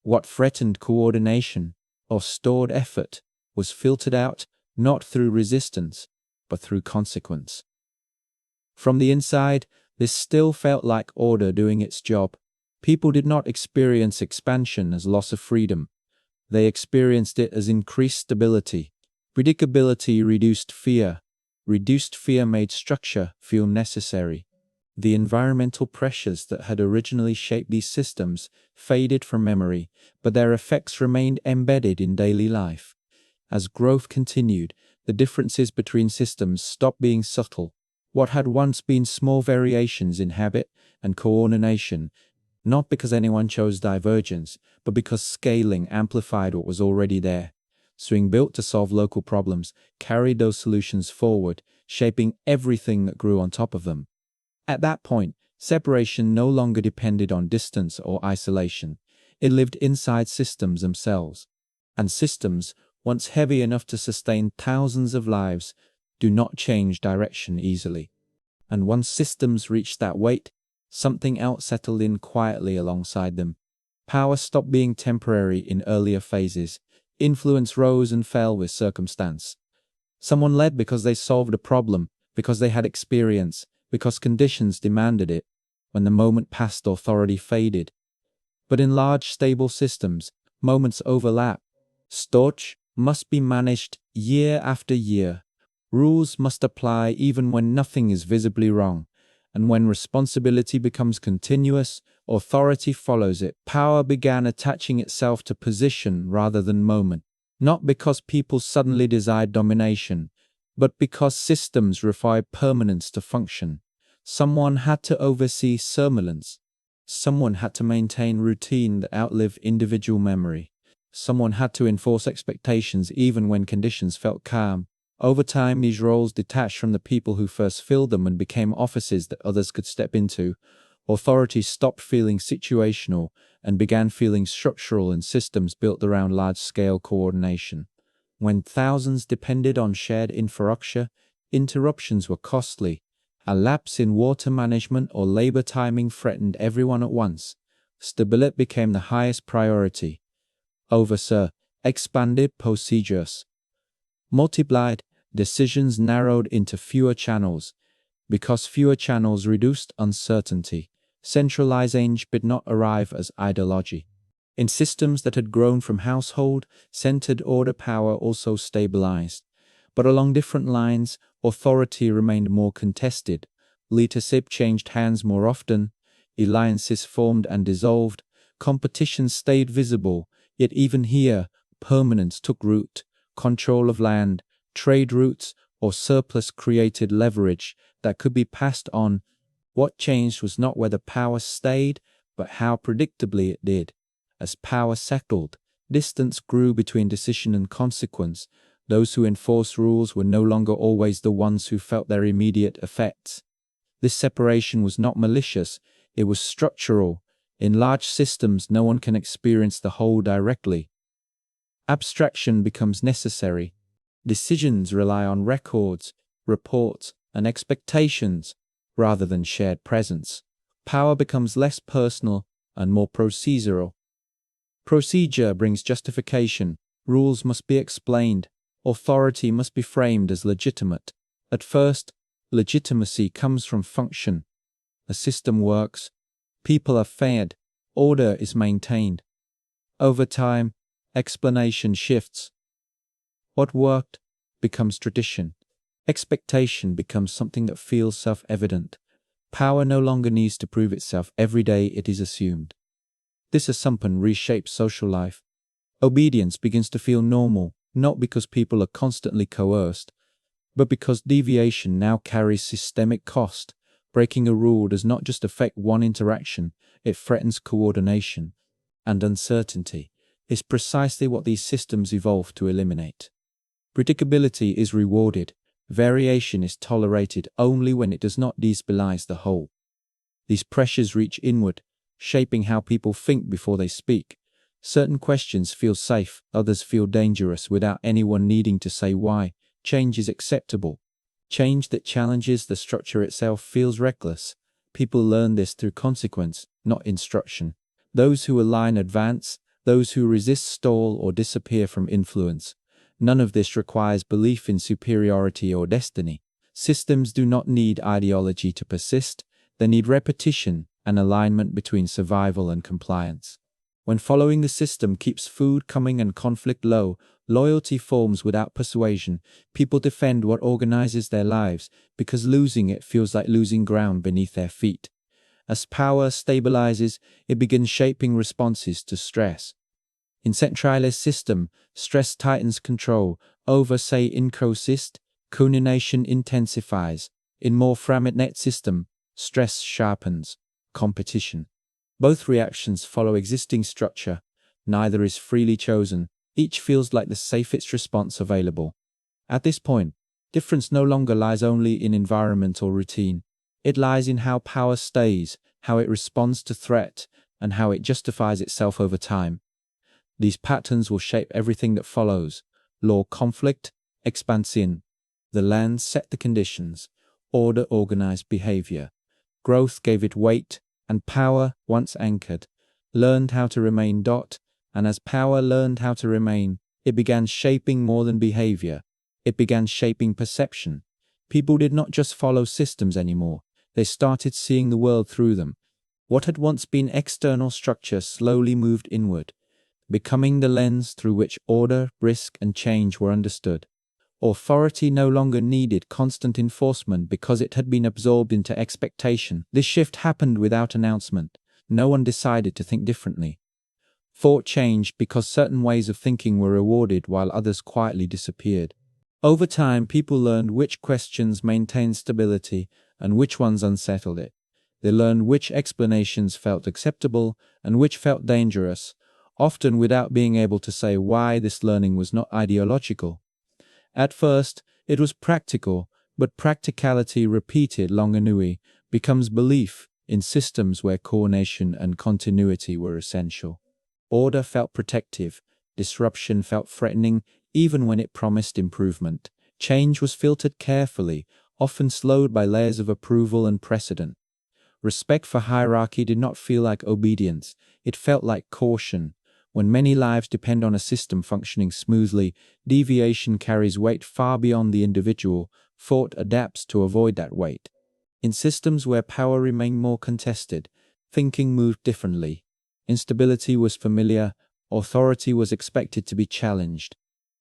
What threatened coordination or stored effort was filtered out not through resistance, but through consequence. From the inside, this still felt like order doing its job. People did not experience expansion as loss of freedom. They experienced it as increased stability. Predictability reduced fear. Reduced fear made structure feel necessary. The environmental pressures that had originally shaped these systems faded from memory, but their effects remained embedded in daily life. As growth continued, the differences between systems stopped being subtle. What had once been small variations in habit and coordination, not because anyone chose divergence, but because scaling amplified what was already there. Swing built to solve local problems carried those solutions forward, shaping everything that grew on top of them. At that point, separation no longer depended on distance or isolation. It lived inside systems themselves. And systems, once heavy enough to sustain thousands of lives, do not change direction easily. And once systems reached that weight, something else settled in quietly alongside them. Power stopped being temporary in earlier phases. Influence rose and fell with circumstance. Someone led because they solved a problem, because they had experience, because conditions demanded it. When the moment passed, authority faded. But in large, stable systems, moments overlap. Storch must be managed year after year. Rules must apply even when nothing is visibly wrong. And when responsibility becomes continuous, authority follows it. Power began attaching itself to position rather than moment. Not because people suddenly desired domination, but because systems require permanence to function. Someone had to oversee surveillance. Someone had to maintain routine that outlived individual memory. Someone had to enforce expectations even when conditions felt calm. Over time, these roles detached from the people who first filled them and became offices that others could step into. Authority stopped feeling situational and began feeling structural in systems built around large-scale coordination. When thousands depended on shared infrastructure, interruptions were costly. A lapse in water management or labor timing threatened everyone at once. Stability became the highest priority. Oversaw expanded procedures. Multiplied, decisions narrowed into fewer channels. Because fewer channels reduced uncertainty, centralization did not arrive as ideology. In systems that had grown from household-centered order, power also stabilized. But along different lines, authority remained more contested. Leadership changed hands more often. Alliances formed and dissolved. Competition stayed visible. Yet even here, permanence took root. Control of land, trade routes, or surplus created leverage that could be passed on. What changed was not whether power stayed, but how predictably it did. As power settled, distance grew between decision and consequence. Those who enforced rules were no longer always the ones who felt their immediate effects. This separation was not malicious, it was structural. In large systems, no one can experience the whole directly. Abstraction becomes necessary. Decisions rely on records, reports, and expectations rather than shared presence. Power becomes less personal and more procedural. Procedure brings justification. Rules must be explained. Authority must be framed as legitimate. At first, legitimacy comes from function. A system works. People are fed. Order is maintained. Over time, explanation shifts. What worked becomes tradition. Expectation becomes something that feels self-evident. Power no longer needs to prove itself every day it is assumed. This assumption reshapes social life. Obedience begins to feel normal, not because people are constantly coerced, but because deviation now carries systemic cost. Breaking a rule does not just affect one interaction, it threatens coordination. And uncertainty is precisely what these systems evolved to eliminate. Predictability is rewarded. Variation is tolerated only when it does not destabilize the whole. These pressures reach inward, shaping how people think before they speak. Certain questions feel safe, others feel dangerous without anyone needing to say why. Change is acceptable. Change that challenges the structure itself feels reckless. People learn this through consequence, not instruction. Those who align advance, those who resist stall or disappear from influence. None of this requires belief in superiority or destiny. Systems do not need ideology to persist. They need repetition and alignment between survival and compliance. When following the system keeps food coming and conflict low, loyalty forms without persuasion. People defend what organizes their lives because losing it feels like losing ground beneath their feet. As power stabilizes, it begins shaping responses to stress. In centralized system, stress tightens control. Over, say, inconsist, coordination intensifies. In more fragmented system, stress sharpens. Competition. Both reactions follow existing structure. Neither is freely chosen. Each feels like the safest response available. At this point, difference no longer lies only in environment or routine. It lies in how power stays, how it responds to threat. and how it justifies itself over time. These patterns will shape everything that follows. Law, conflict, expansion. The land set the conditions. Order organized behavior. Growth gave it weight, and power, once anchored, learned how to remain. And as power learned how to remain, it began shaping more than behavior. It began shaping perception. People did not just follow systems anymore. They started seeing the world through them. What had once been external structure slowly moved inward, becoming the lens through which order, risk, and change were understood. Authority no longer needed constant enforcement because it had been absorbed into expectation. This shift happened without announcement. No one decided to think differently. Thought changed because certain ways of thinking were rewarded while others quietly disappeared. Over time, people learned which questions maintained stability and which ones unsettled it. They learned which explanations felt acceptable and which felt dangerous, often without being able to say why. This learning was not ideological. At first, it was practical, but practicality repeated long enough becomes belief in systems where coordination and continuity were essential. Order felt protective, disruption felt threatening, even when it promised improvement. Change was filtered carefully, often slowed by layers of approval and precedent. Respect for hierarchy did not feel like obedience, it felt like caution. When many lives depend on a system functioning smoothly, deviation carries weight far beyond the individual. Thought adapts to avoid that weight. In systems where power remained more contested, thinking moved differently. Instability was familiar, authority was expected to be challenged.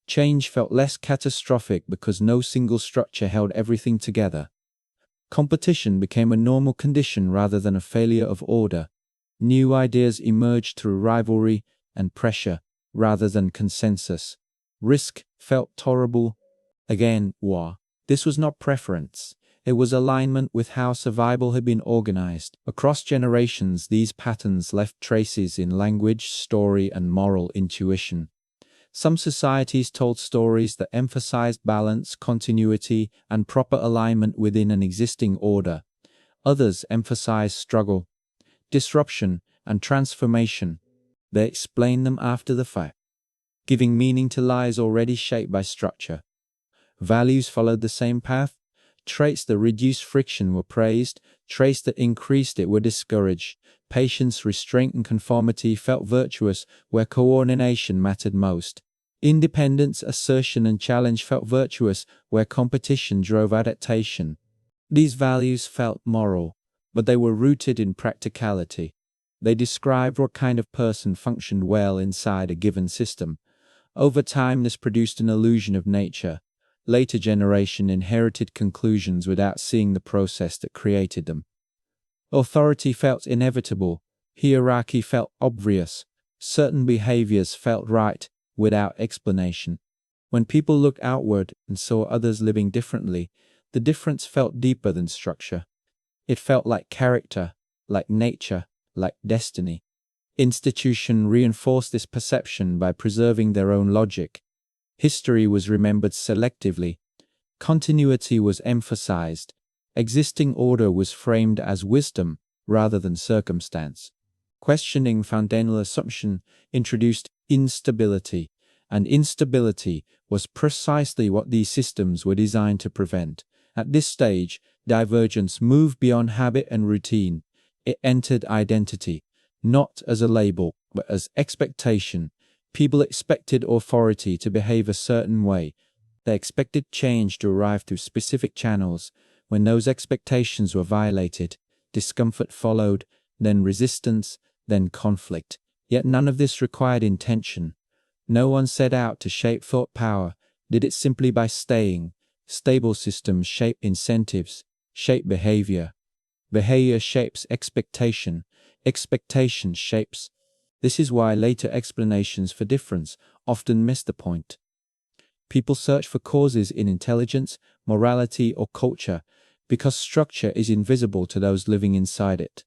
Change felt less catastrophic because no single structure held everything together. Competition became a normal condition rather than a failure of order. New ideas emerged through rivalry and pressure rather than consensus. Risk felt tolerable. Again, war. This was not preference. It was alignment with how survival had been organized. Across generations, these patterns left traces in language, story, and moral intuition. Some societies told stories that emphasized balance, continuity, and proper alignment within an existing order. Others emphasized struggle, disruption, and transformation. They explained them after the fact, giving meaning to lies already shaped by structure. Values followed the same path. Traits that reduced friction were praised, traits that increased it were discouraged. Patience, restraint, and conformity felt virtuous where coordination mattered most. Independence, assertion, and challenge felt virtuous where competition drove adaptation. These values felt moral, but they were rooted in practicality. They described what kind of person functioned well inside a given system. Over time, this produced an illusion of nature. Later generation inherited conclusions without seeing the process that created them. Authority felt inevitable. Hierarchy felt obvious. Certain behaviors felt right without explanation. When people looked outward and saw others living differently, the difference felt deeper than structure. It felt like character, like nature, like destiny. Institutions reinforced this perception by preserving their own logic. History was remembered selectively. Continuity was emphasized. Existing order was framed as wisdom rather than circumstance. Questioning foundational assumption introduced instability, and instability was precisely what these systems were designed to prevent. At this stage, divergence moved beyond habit and routine. It entered identity, not as a label, but as expectation. People expected authority to behave a certain way. They expected change to arrive through specific channels. When those expectations were violated, discomfort followed, then resistance, then conflict. Yet none of this required intention. No one set out to shape thought power, did it simply by staying. Stable systems shape incentives, shape behavior. Behavior shapes expectation. Expectation shapes. This is why later explanations for difference often miss the point. People search for causes in intelligence, morality, or culture because structure is invisible to those living inside it.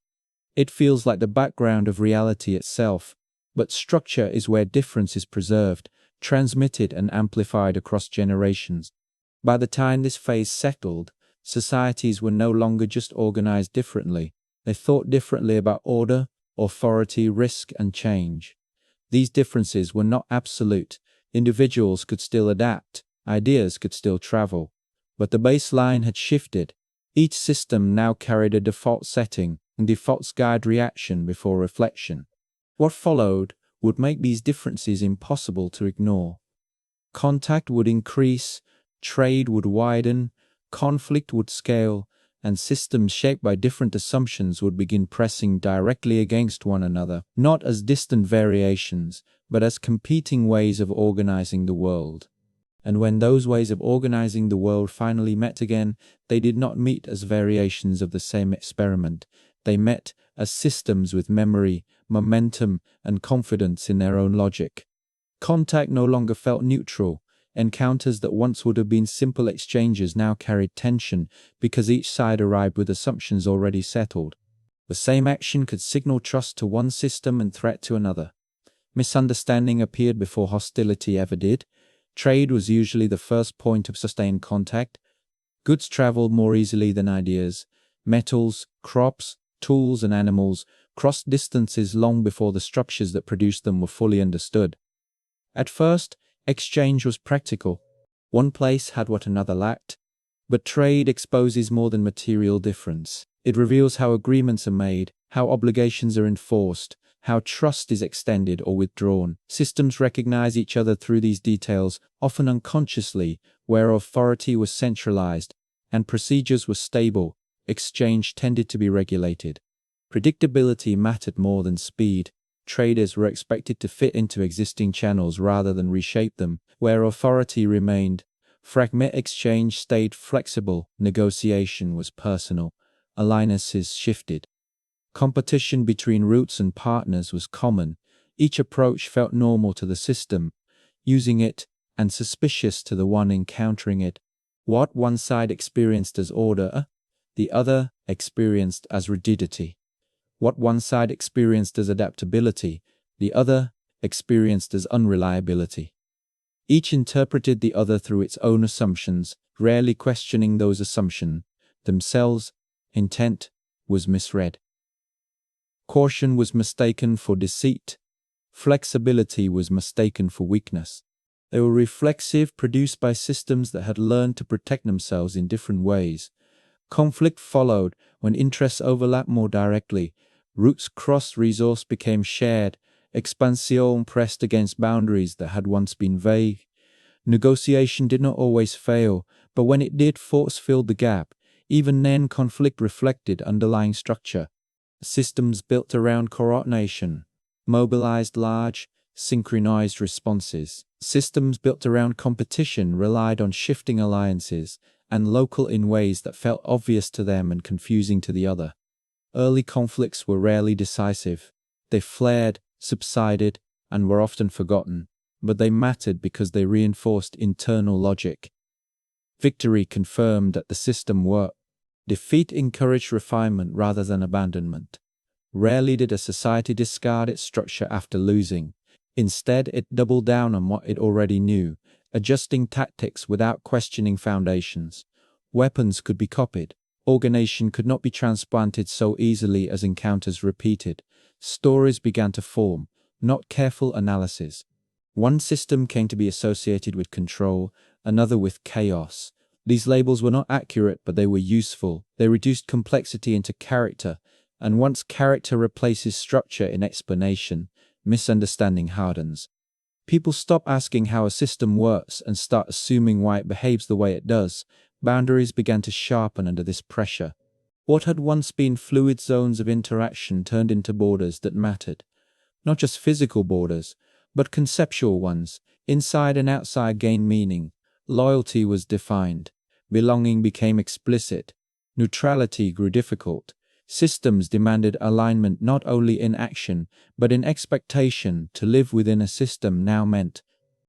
It feels like the background of reality itself, but structure is where difference is preserved, transmitted, and amplified across generations. By the time this phase settled, societies were no longer just organized differently. They thought differently about order, authority, risk, and change. These differences were not absolute. Individuals could still adapt, ideas could still travel. But the baseline had shifted. Each system now carried a default setting, and defaults guide reaction before reflection. What followed would make these differences impossible to ignore. Contact would increase, trade would widen, conflict would scale, and systems shaped by different assumptions would begin pressing directly against one another, not as distant variations, but as competing ways of organizing the world. And when those ways of organizing the world finally met again, they did not meet as variations of the same experiment. They met as systems with memory, momentum, and confidence in their own logic. Contact no longer felt neutral. Encounters that once would have been simple exchanges now carried tension because each side arrived with assumptions already settled. The same action could signal trust to one system and threat to another. Misunderstanding appeared before hostility ever did. Trade was usually the first point of sustained contact. Goods traveled more easily than ideas. Metals, crops, tools, and animals crossed distances long before the structures that produced them were fully understood. At first, exchange was practical. One place had what another lacked. But trade exposes more than material difference. It reveals how agreements are made, how obligations are enforced, how trust is extended or withdrawn. Systems recognize each other through these details, often unconsciously. Where authority was centralized and procedures were stable, exchange tended to be regulated. Predictability mattered more than speed. Traders were expected to fit into existing channels rather than reshape them. Where authority remained, fragment exchange stayed flexible, negotiation was personal, alliances shifted. Competition between routes and partners was common. Each approach felt normal to the system, using it, and suspicious to the one encountering it. What one side experienced as order, the other experienced as rigidity. What one side experienced as adaptability, the other experienced as unreliability. Each interpreted the other through its own assumptions, rarely questioning those assumptions themselves. Intent was misread. Caution was mistaken for deceit. Flexibility was mistaken for weakness. They were reflexive, produced by systems that had learned to protect themselves in different ways. Conflict followed when interests overlapped more directly. Routes crossed, resource became shared. Expansion pressed against boundaries that had once been vague. Negotiation did not always fail, but when it did, force filled the gap. Even then, conflict reflected underlying structure. Systems built around coordination mobilized large, synchronized responses. Systems built around competition relied on shifting alliances and local in ways that felt obvious to them and confusing to the other. Early conflicts were rarely decisive. They flared, subsided, and were often forgotten, but they mattered because they reinforced internal logic. Victory confirmed that the system worked. Defeat encouraged refinement rather than abandonment. Rarely did a society discard its structure after losing. Instead, it doubled down on what it already knew, adjusting tactics without questioning foundations. Weapons could be copied. Organization could not be transplanted so easily as encounters repeated. Stories began to form, not careful analysis. One system came to be associated with control, another with chaos. These labels were not accurate, but they were useful. They reduced complexity into character, and once character replaces structure in explanation, misunderstanding hardens. People stop asking how a system works and start assuming why it behaves the way it does. Boundaries began to sharpen under this pressure. What had once been fluid zones of interaction turned into borders that mattered. Not just physical borders, but conceptual ones. Inside and outside gained meaning. Loyalty was defined. Belonging became explicit. Neutrality grew difficult. Systems demanded alignment not only in action, but in expectation. To live within a system now meant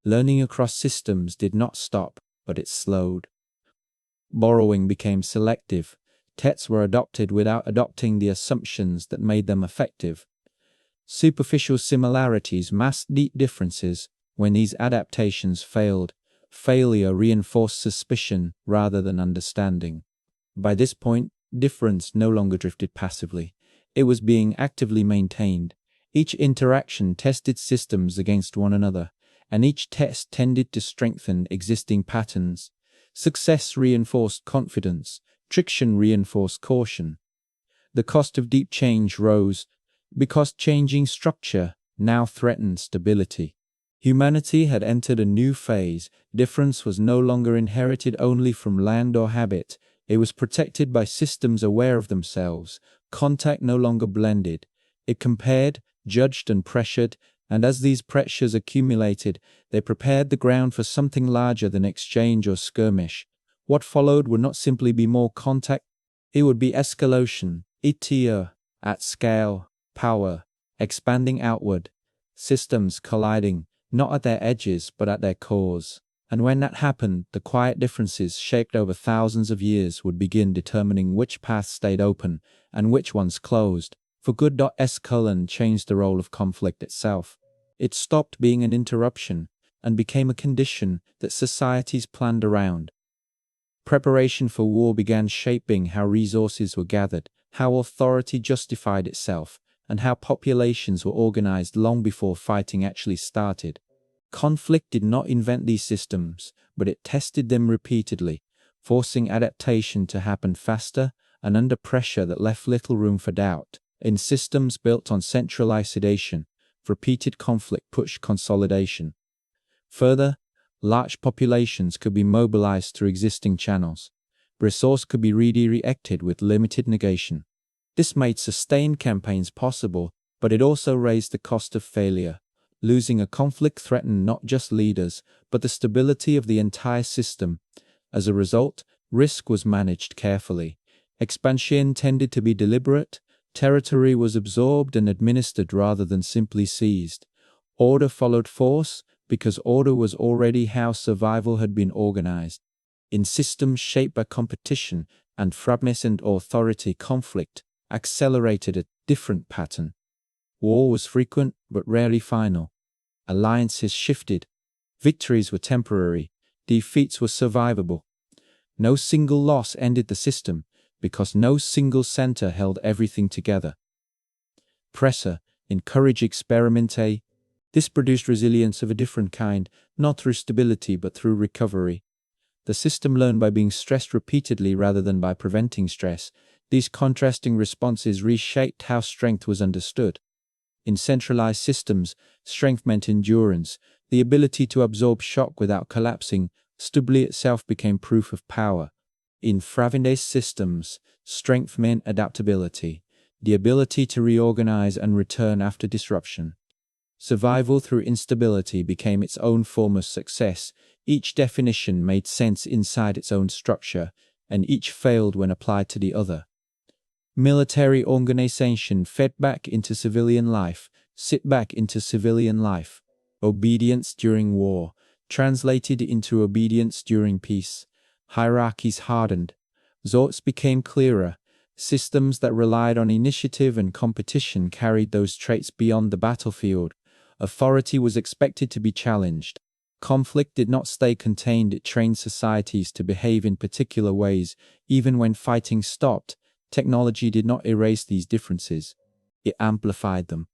learning across systems did not stop, but it slowed. Borrowing became selective. Texts were adopted without adopting the assumptions that made them effective. Superficial similarities masked deep differences. When these adaptations failed, failure reinforced suspicion rather than understanding. By this point, difference no longer drifted passively. It was being actively maintained. Each interaction tested systems against one another, and each test tended to strengthen existing patterns. Success reinforced confidence, friction reinforced caution. The cost of deep change rose because changing structure now threatened stability. Humanity had entered a new phase. Difference was no longer inherited only from land or habit. It was protected by systems aware of themselves. Contact no longer blended. It compared, judged, and pressured, and as these pressures accumulated, they prepared the ground for something larger than exchange or skirmish. What followed would not simply be more contact, it would be escalation, at scale, power, expanding outward, systems colliding, not at their edges but at their cores. And when that happened, the quiet differences shaped over thousands of years would begin determining which paths stayed open and which ones closed. For good. Escalon changed the role of conflict itself. It stopped being an interruption and became a condition that societies planned around. Preparation for war began shaping how resources were gathered, how authority justified itself, and how populations were organized long before fighting actually started. Conflict did not invent these systems, but it tested them repeatedly, forcing adaptation to happen faster and under pressure that left little room for doubt. In systems built on centralized sedation, repeated conflict pushed consolidation. Further, large populations could be mobilized through existing channels. Resource could be redirected with limited negation. This made sustained campaigns possible, but it also raised the cost of failure. Losing a conflict threatened not just leaders, but the stability of the entire system. As a result, risk was managed carefully. Expansion tended to be deliberate. Territory was absorbed and administered rather than simply seized. Order followed force, because order was already how survival had been organized. In systems shaped by competition and fragmented authority, conflict accelerated a different pattern. War was frequent but rarely final. Alliances shifted. Victories were temporary. Defeats were survivable. No single loss ended the system because no single center held everything together. Pressure encouraged experimente. This produced resilience of a different kind, not through stability but through recovery. The system learned by being stressed repeatedly rather than by preventing stress. These contrasting responses reshaped how strength was understood. In centralized systems, strength meant endurance, the ability to absorb shock without collapsing. Stability itself became proof of power. In fragmented systems, strength meant adaptability, the ability to reorganize and return after disruption. Survival through instability became its own form of success. Each definition made sense inside its own structure, and each failed when applied to the other. Military organization fed back into civilian life, sit back into civilian life. Obedience during war translated into obedience during peace. Hierarchies hardened. Zorts became clearer. Systems that relied on initiative and competition carried those traits beyond the battlefield. Authority was expected to be challenged. Conflict did not stay contained. It trained societies to behave in particular ways. Even when fighting stopped, technology did not erase these differences. It amplified them.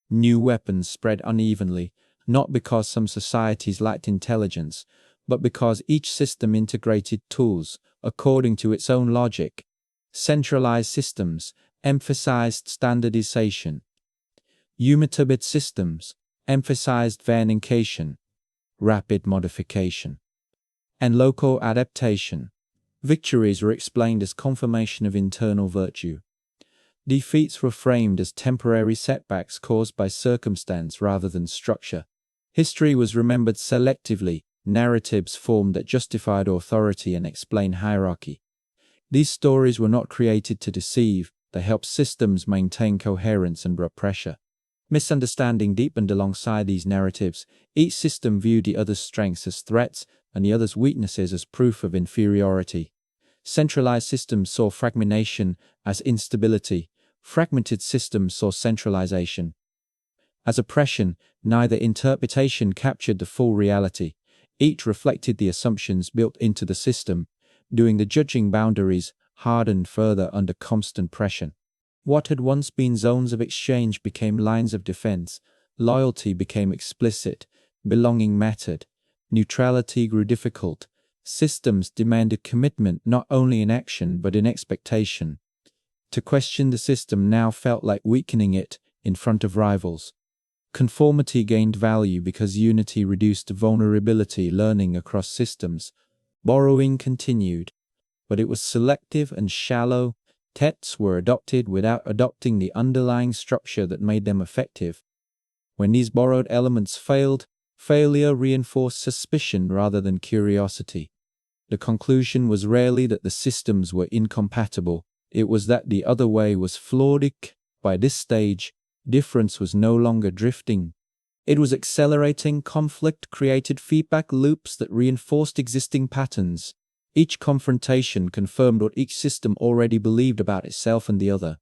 New weapons spread unevenly, not because some societies lacked intelligence, but because each system integrated tools according to its own logic. Centralized systems emphasized standardization. Immutable systems emphasized variation, rapid modification, and local adaptation. Victories were explained as confirmation of internal virtue. Defeats were framed as temporary setbacks caused by circumstance rather than structure. History was remembered selectively, narratives formed that justified authority and explained hierarchy. These stories were not created to deceive, they helped systems maintain coherence and brought pressure. Misunderstanding deepened alongside these narratives. Each system viewed the other's strengths as threats and the other's weaknesses as proof of inferiority. Centralized systems saw fragmentation as instability. Fragmented systems saw centralization as oppression. Neither interpretation captured the full reality. Each reflected the assumptions built into the system, doing the judging. Boundaries hardened further under constant pressure. What had once been zones of exchange became lines of defense, loyalty became explicit, belonging mattered, neutrality grew difficult, systems demanded commitment not only in action but in expectation. To question the system now felt like weakening it in front of rivals. Conformity gained value because unity reduced vulnerability. Learning across systems. Borrowing continued, but it was selective and shallow. Texts were adopted without adopting the underlying structure that made them effective. When these borrowed elements failed, failure reinforced suspicion rather than curiosity. The conclusion was rarely that the systems were incompatible, it was that the other way was flawed. By this stage, difference was no longer drifting. It was accelerating. Conflict created feedback loops that reinforced existing patterns. Each confrontation confirmed what each system already believed about itself and the other.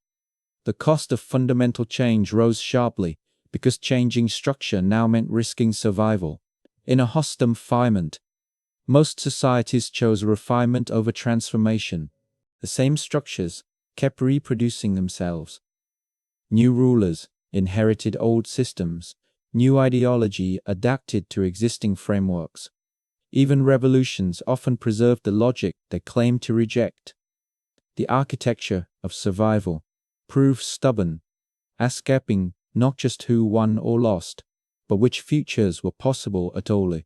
The cost of fundamental change rose sharply, because changing structure now meant risking survival. In a hostile environment, most societies chose refinement over transformation. The same structures kept reproducing themselves. New rulers inherited old systems. New ideology adapted to existing frameworks. Even revolutions often preserved the logic they claimed to reject. The architecture of survival proved stubborn, escaping not just who won or lost, but which futures were possible at all.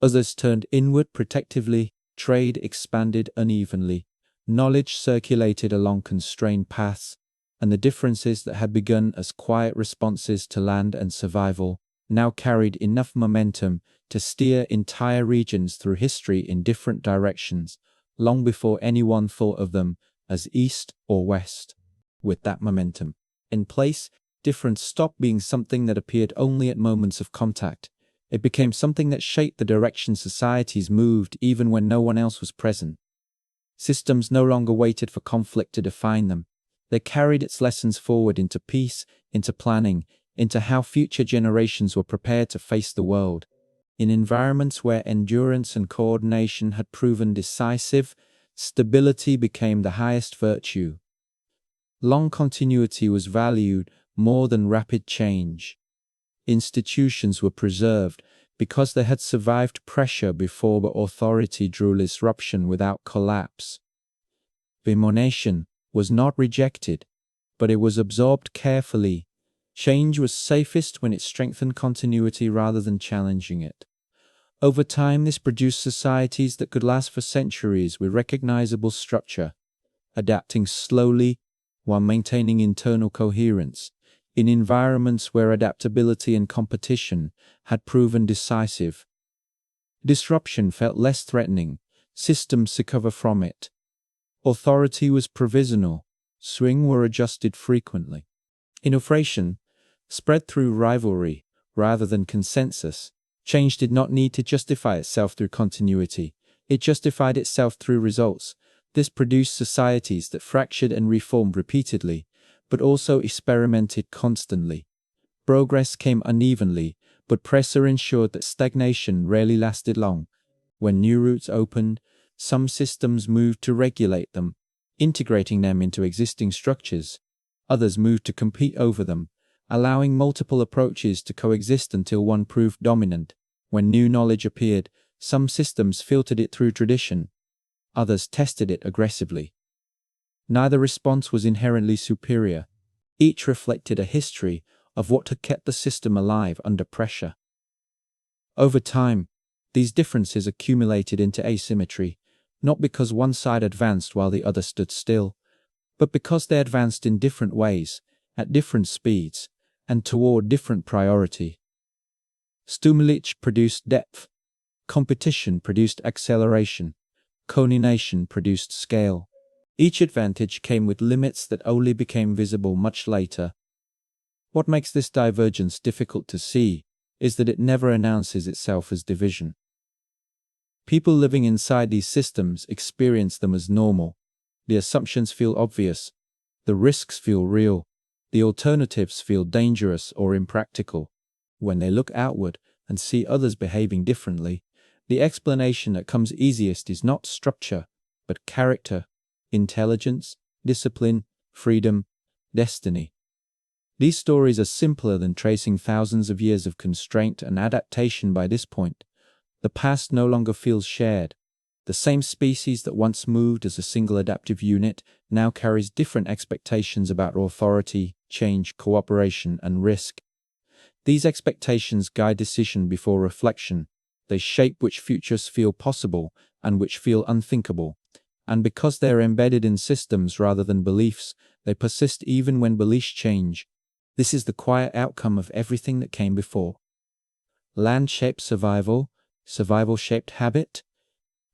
Others turned inward protectively, trade expanded unevenly, knowledge circulated along constrained paths, and the differences that had begun as quiet responses to land and survival now carried enough momentum to steer entire regions through history in different directions, long before anyone thought of them as east or west. With that momentum in place, difference stopped being something that appeared only at moments of contact. It became something that shaped the direction societies moved even when no one else was present. Systems no longer waited for conflict to define them. They carried its lessons forward into peace, into planning, into how future generations were prepared to face the world. In environments where endurance and coordination had proven decisive, stability became the highest virtue. Long continuity was valued more than rapid change. Institutions were preserved because they had survived pressure before the authority drew disruption without collapse. Demonation was not rejected, but it was absorbed carefully. Change was safest when it strengthened continuity rather than challenging it. Over time, this produced societies that could last for centuries with recognizable structure, adapting slowly while maintaining internal coherence. In environments where adaptability and competition had proven decisive, disruption felt less threatening. Systems recover from it. Authority was provisional. Swing were adjusted frequently. Innovation spread through rivalry rather than consensus. Change did not need to justify itself through continuity. It justified itself through results. This produced societies that fractured and reformed repeatedly, but also experimented constantly. Progress came unevenly, but pressure ensured that stagnation rarely lasted long. When new routes opened, some systems moved to regulate them, integrating them into existing structures. Others moved to compete over them, allowing multiple approaches to coexist until one proved dominant. When new knowledge appeared, some systems filtered it through tradition. Others tested it aggressively. Neither response was inherently superior. Each reflected a history of what had kept the system alive under pressure. Over time, these differences accumulated into asymmetry, not because one side advanced while the other stood still, but because they advanced in different ways, at different speeds, and toward different priority. Stimuli produced depth. Competition produced acceleration. Coordination produced scale. Each advantage came with limits that only became visible much later. What makes this divergence difficult to see is that it never announces itself as division. People living inside these systems experience them as normal. The assumptions feel obvious. The risks feel real. The alternatives feel dangerous or impractical. When they look outward and see others behaving differently, the explanation that comes easiest is not structure, but character, intelligence, discipline, freedom. destiny. These stories are simpler than tracing thousands of years of constraint and adaptation by this point. The past no longer feels shared. The same species that once moved as a single adaptive unit now carries different expectations about authority, change, cooperation, and risk. These expectations guide decision before reflection. They shape which futures feel possible and which feel unthinkable. And because they are embedded in systems rather than beliefs, they persist even when beliefs change. This is the quiet outcome of everything that came before. Land shaped survival, survival shaped habit,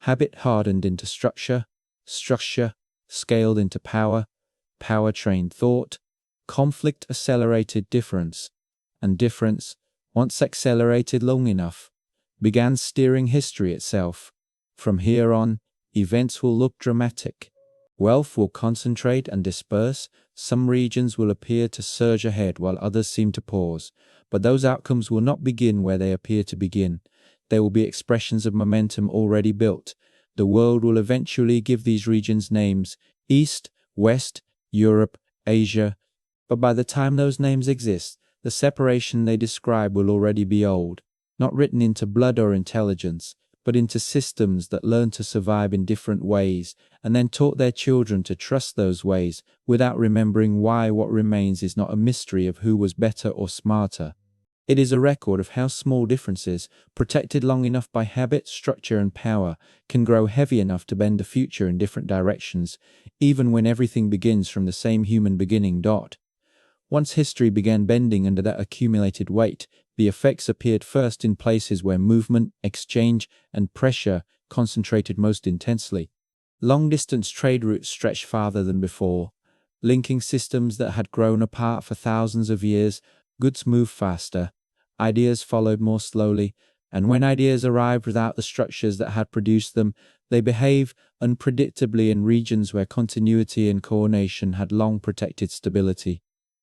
habit hardened into structure, structure scaled into power, power trained thought, conflict accelerated difference, and difference, once accelerated long enough, began steering history itself. From here on, events will look dramatic. Wealth will concentrate and disperse. Some regions will appear to surge ahead while others seem to pause. But those outcomes will not begin where they appear to begin. They will be expressions of momentum already built. The world will eventually give these regions names: East, West, Europe, Asia. But by the time those names exist, the separation they describe will already be old, not written into blood or intelligence, but into systems that learn to survive in different ways, and then taught their children to trust those ways without remembering why what remains is not a mystery of who was better or smarter. It is a record of how small differences, protected long enough by habit, structure, and power, can grow heavy enough to bend the future in different directions, even when everything begins from the same human beginning. Once history began bending under that accumulated weight, the effects appeared first in places where movement, exchange, and pressure concentrated most intensely. Long-distance trade routes stretched farther than before. Linking systems that had grown apart for thousands of years, goods moved faster, ideas followed more slowly, and when ideas arrived without the structures that had produced them, they behaved unpredictably in regions where continuity and coordination had long protected stability.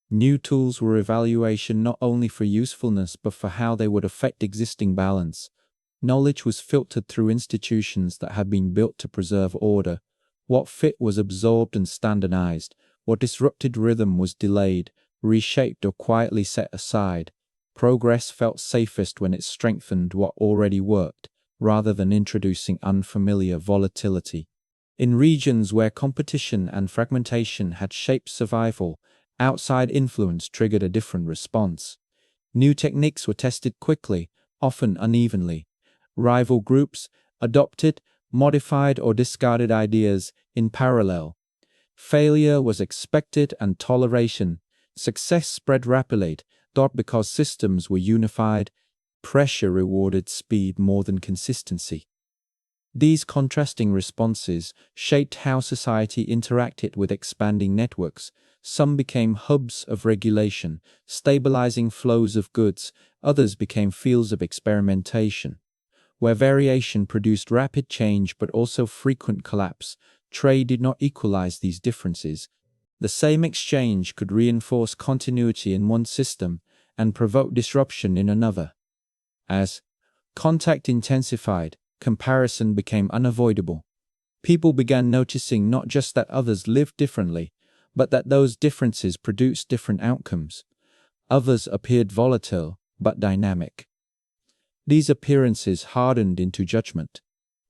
New tools were evaluation not only for usefulness but for how they would affect existing balance. Knowledge was filtered through institutions that had been built to preserve order. What fit was absorbed and standardized. What disrupted rhythm was delayed, reshaped, or quietly set aside. Progress felt safest when it strengthened what already worked, rather than introducing unfamiliar volatility. In regions where competition and fragmentation had shaped survival, outside influence triggered a different response. New techniques were tested quickly, often unevenly. Rival groups adopted, modified, or discarded ideas in parallel. Failure was expected and toleration. Success spread rapidly, not because systems were unified. Pressure rewarded speed more than consistency. These contrasting responses shaped how society interacted with expanding networks. Some became hubs of regulation, stabilizing flows of goods. Others became fields of experimentation, where variation produced rapid change but also frequent collapse. Trade did not equalize these differences. The same exchange could reinforce continuity in one system and provoke disruption in another. As contact intensified, comparison became unavoidable. People began noticing not just that others lived differently, but that those differences produced different outcomes. Others appeared volatile, but dynamic. These appearances hardened into judgment.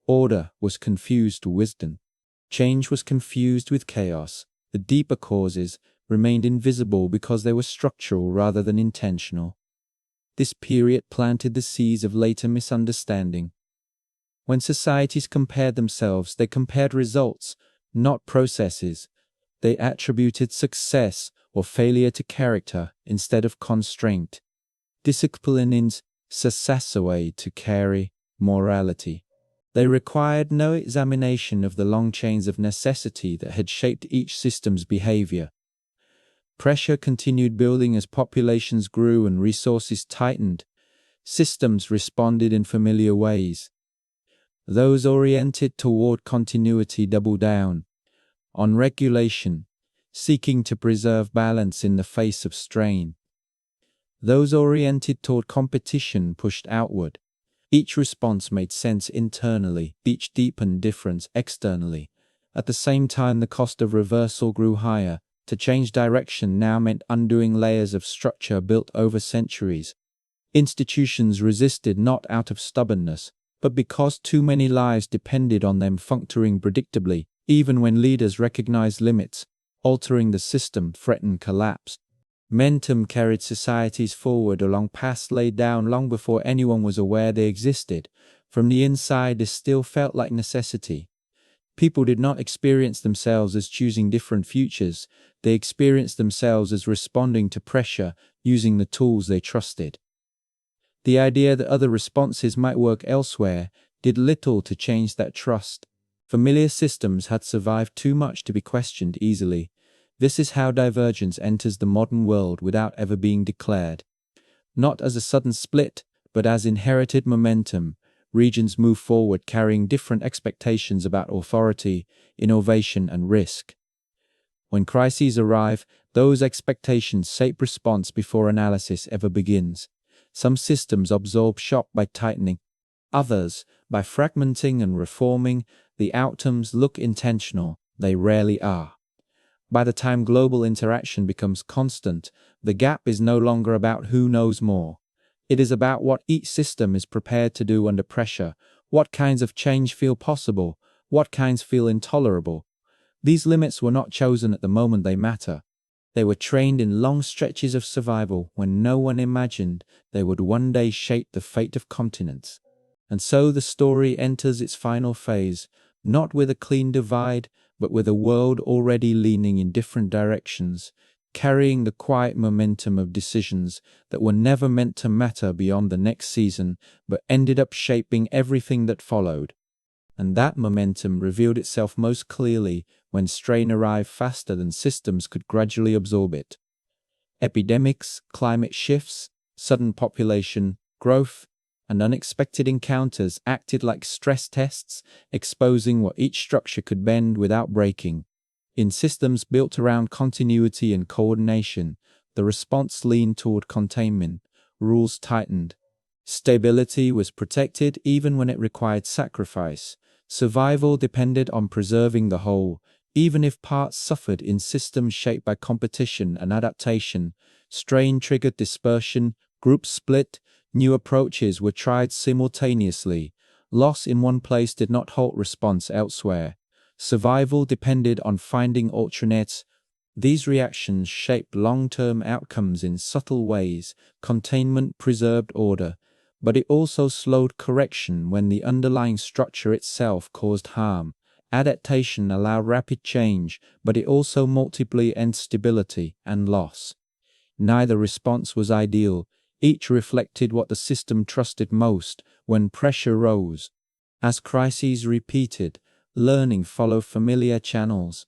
Order was confused to wisdom. Change was confused with chaos. The deeper causes remained invisible because they were structural rather than intentional. This period planted the seeds of later misunderstanding. When societies compared themselves, they compared results, not processes. They attributed success or failure to character instead of constraint. Disciplinings sassassaway to carry morality. They required no examination of the long chains of necessity that had shaped each system's behavior. Pressure continued building as populations grew and resources tightened. Systems responded in familiar ways. Those oriented toward continuity doubled down on regulation, seeking to preserve balance in the face of strain. Those oriented toward competition pushed outward. Each response made sense internally, each deepened difference externally. At the same time, the cost of reversal grew higher. To change direction now meant undoing layers of structure built over centuries. Institutions resisted not out of stubbornness, but because too many lives depended on them functioning predictably, even when leaders recognized limits. Altering the system threatened collapse. Momentum carried societies forward along paths laid down long before anyone was aware they existed. From the inside, this still felt like necessity. People did not experience themselves as choosing different futures. They experienced themselves as responding to pressure, using the tools they trusted. The idea that other responses might work elsewhere did little to change that trust. Familiar systems had survived too much to be questioned easily. This is how divergence enters the modern world without ever being declared. Not as a sudden split, but as inherited momentum. Regions move forward carrying different expectations about authority, innovation, and risk. When crises arrive, those expectations shape response before analysis ever begins. Some systems absorb shock by tightening, others by fragmenting and reforming. The outcomes look intentional, they rarely are. By the time global interaction becomes constant, the gap is no longer about who knows more. It is about what each system is prepared to do under pressure, what kinds of change feel possible, what kinds feel intolerable. These limits were not chosen at the moment they matter. They were trained in long stretches of survival when no one imagined they would one day shape the fate of continents. And so the story enters its final phase, not with a clean divide, but with a world already leaning in different directions, carrying the quiet momentum of decisions that were never meant to matter beyond the next season, but ended up shaping everything that followed. And that momentum revealed itself most clearly when strain arrived faster than systems could gradually absorb it. Epidemics, climate shifts, sudden population growth, and unexpected encounters acted like stress tests, exposing what each structure could bend without breaking. In systems built around continuity and coordination, the response leaned toward containment, rules tightened. Stability was protected even when it required sacrifice. Survival depended on preserving the whole, even if parts suffered. In systems shaped by competition and adaptation, strain triggered dispersion, groups split, new approaches were tried simultaneously. Loss in one place did not halt response elsewhere. Survival depended on finding alternates. These reactions shaped long-term outcomes in subtle ways. Containment preserved order, but it also slowed correction when the underlying structure itself caused harm. Adaptation allowed rapid change, but it also multiplied instability and loss. Neither response was ideal. Each reflected what the system trusted most. When pressure rose, as crises repeated, learning followed familiar channels.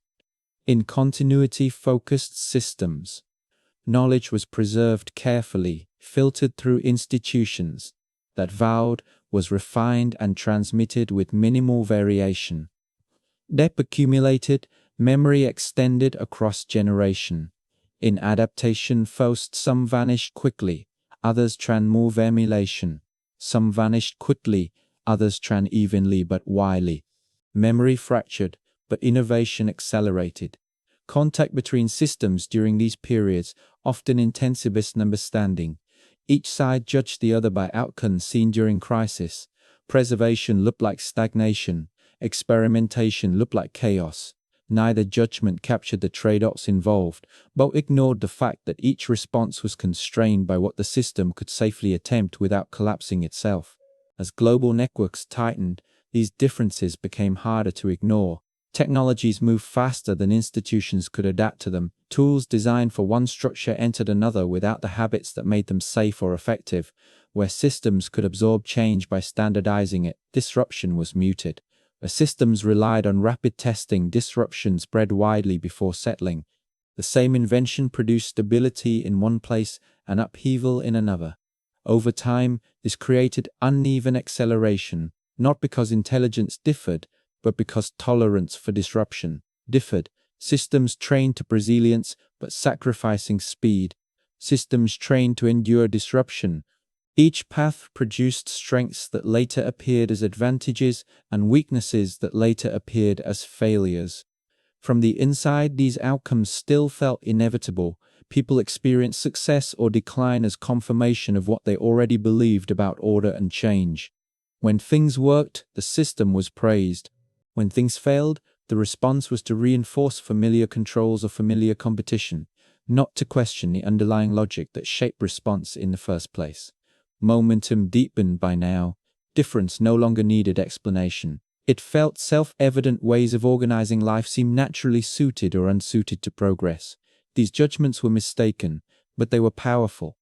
In continuity-focused systems, knowledge was preserved carefully, filtered through institutions that vowed, was refined and transmitted with minimal variation. Depth accumulated, memory extended across generation. In adaptation first, some vanished quickly, others transmove emulation. Some vanished quickly, others tran evenly but widely. Memory fractured, but innovation accelerated. Contact between systems during these periods often intensified understanding. Each side judged the other by outcomes seen during crisis. Preservation looked like stagnation. Experimentation looked like chaos. Neither judgment captured the trade-offs involved, but ignored the fact that each response was constrained by what the system could safely attempt without collapsing itself. As global networks tightened, these differences became harder to ignore. Technologies moved faster than institutions could adapt to them. Tools designed for one structure entered another without the habits that made them safe or effective. Where systems could absorb change by standardizing it, disruption was muted. Where systems relied on rapid testing, disruption spread widely before settling. The same invention produced stability in one place and upheaval in another. Over time, this created uneven acceleration, not because intelligence differed, but because tolerance for disruption differed. Systems trained to resilience, but sacrificing speed. Systems trained to endure disruption. Each path produced strengths that later appeared as advantages and weaknesses that later appeared as failures. From the inside, these outcomes still felt inevitable. People experienced success or decline as confirmation of what they already believed about order and change. When things worked, the system was praised. When things failed, the response was to reinforce familiar controls or familiar competition, not to question the underlying logic that shaped response in the first place. Momentum deepened by now. Difference no longer needed explanation. It felt self-evident. Ways of organizing life seemed naturally suited or unsuited to progress. These judgments were mistaken, but they were powerful.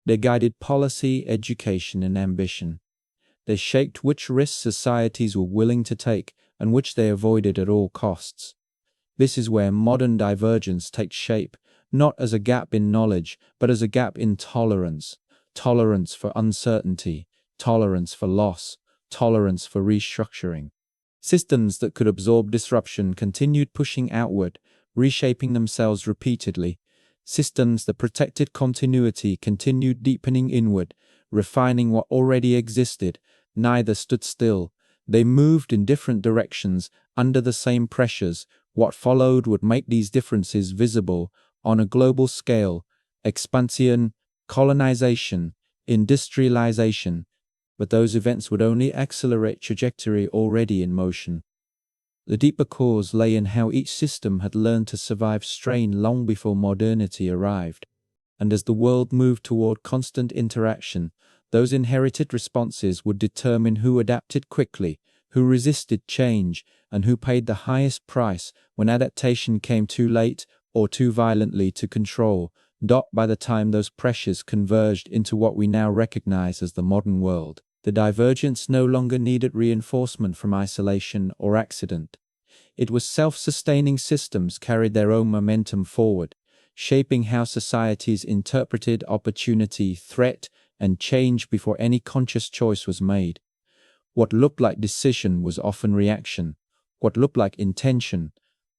They guided policy, education, and ambition. They shaped which risks societies were willing to take and which they avoided at all costs. This is where modern divergence takes shape, not as a gap in knowledge, but as a gap in tolerance. Tolerance for uncertainty, tolerance for loss, tolerance for restructuring. Systems that could absorb disruption continued pushing outward, reshaping themselves repeatedly. Systems that protected continuity continued deepening inward, refining what already existed. Neither stood still. They moved in different directions under the same pressures. What followed would make these differences visible on a global scale: expansion, colonization, industrialization. But those events would only accelerate trajectory already in motion. The deeper cause lay in how each system had learned to survive strain long before modernity arrived. And as the world moved toward constant interaction, those inherited responses would determine who adapted quickly, who resisted change, and who paid the highest price when adaptation came too late or too violently to control. By the time those pressures converged into what we now recognize as the modern world, the divergence no longer needed reinforcement from isolation or accident. It was self-sustaining. Systems carried their own momentum forward, shaping how societies interpreted opportunity, threat, and change before any conscious choice was made. What looked like decision was often reaction. What looked like intention.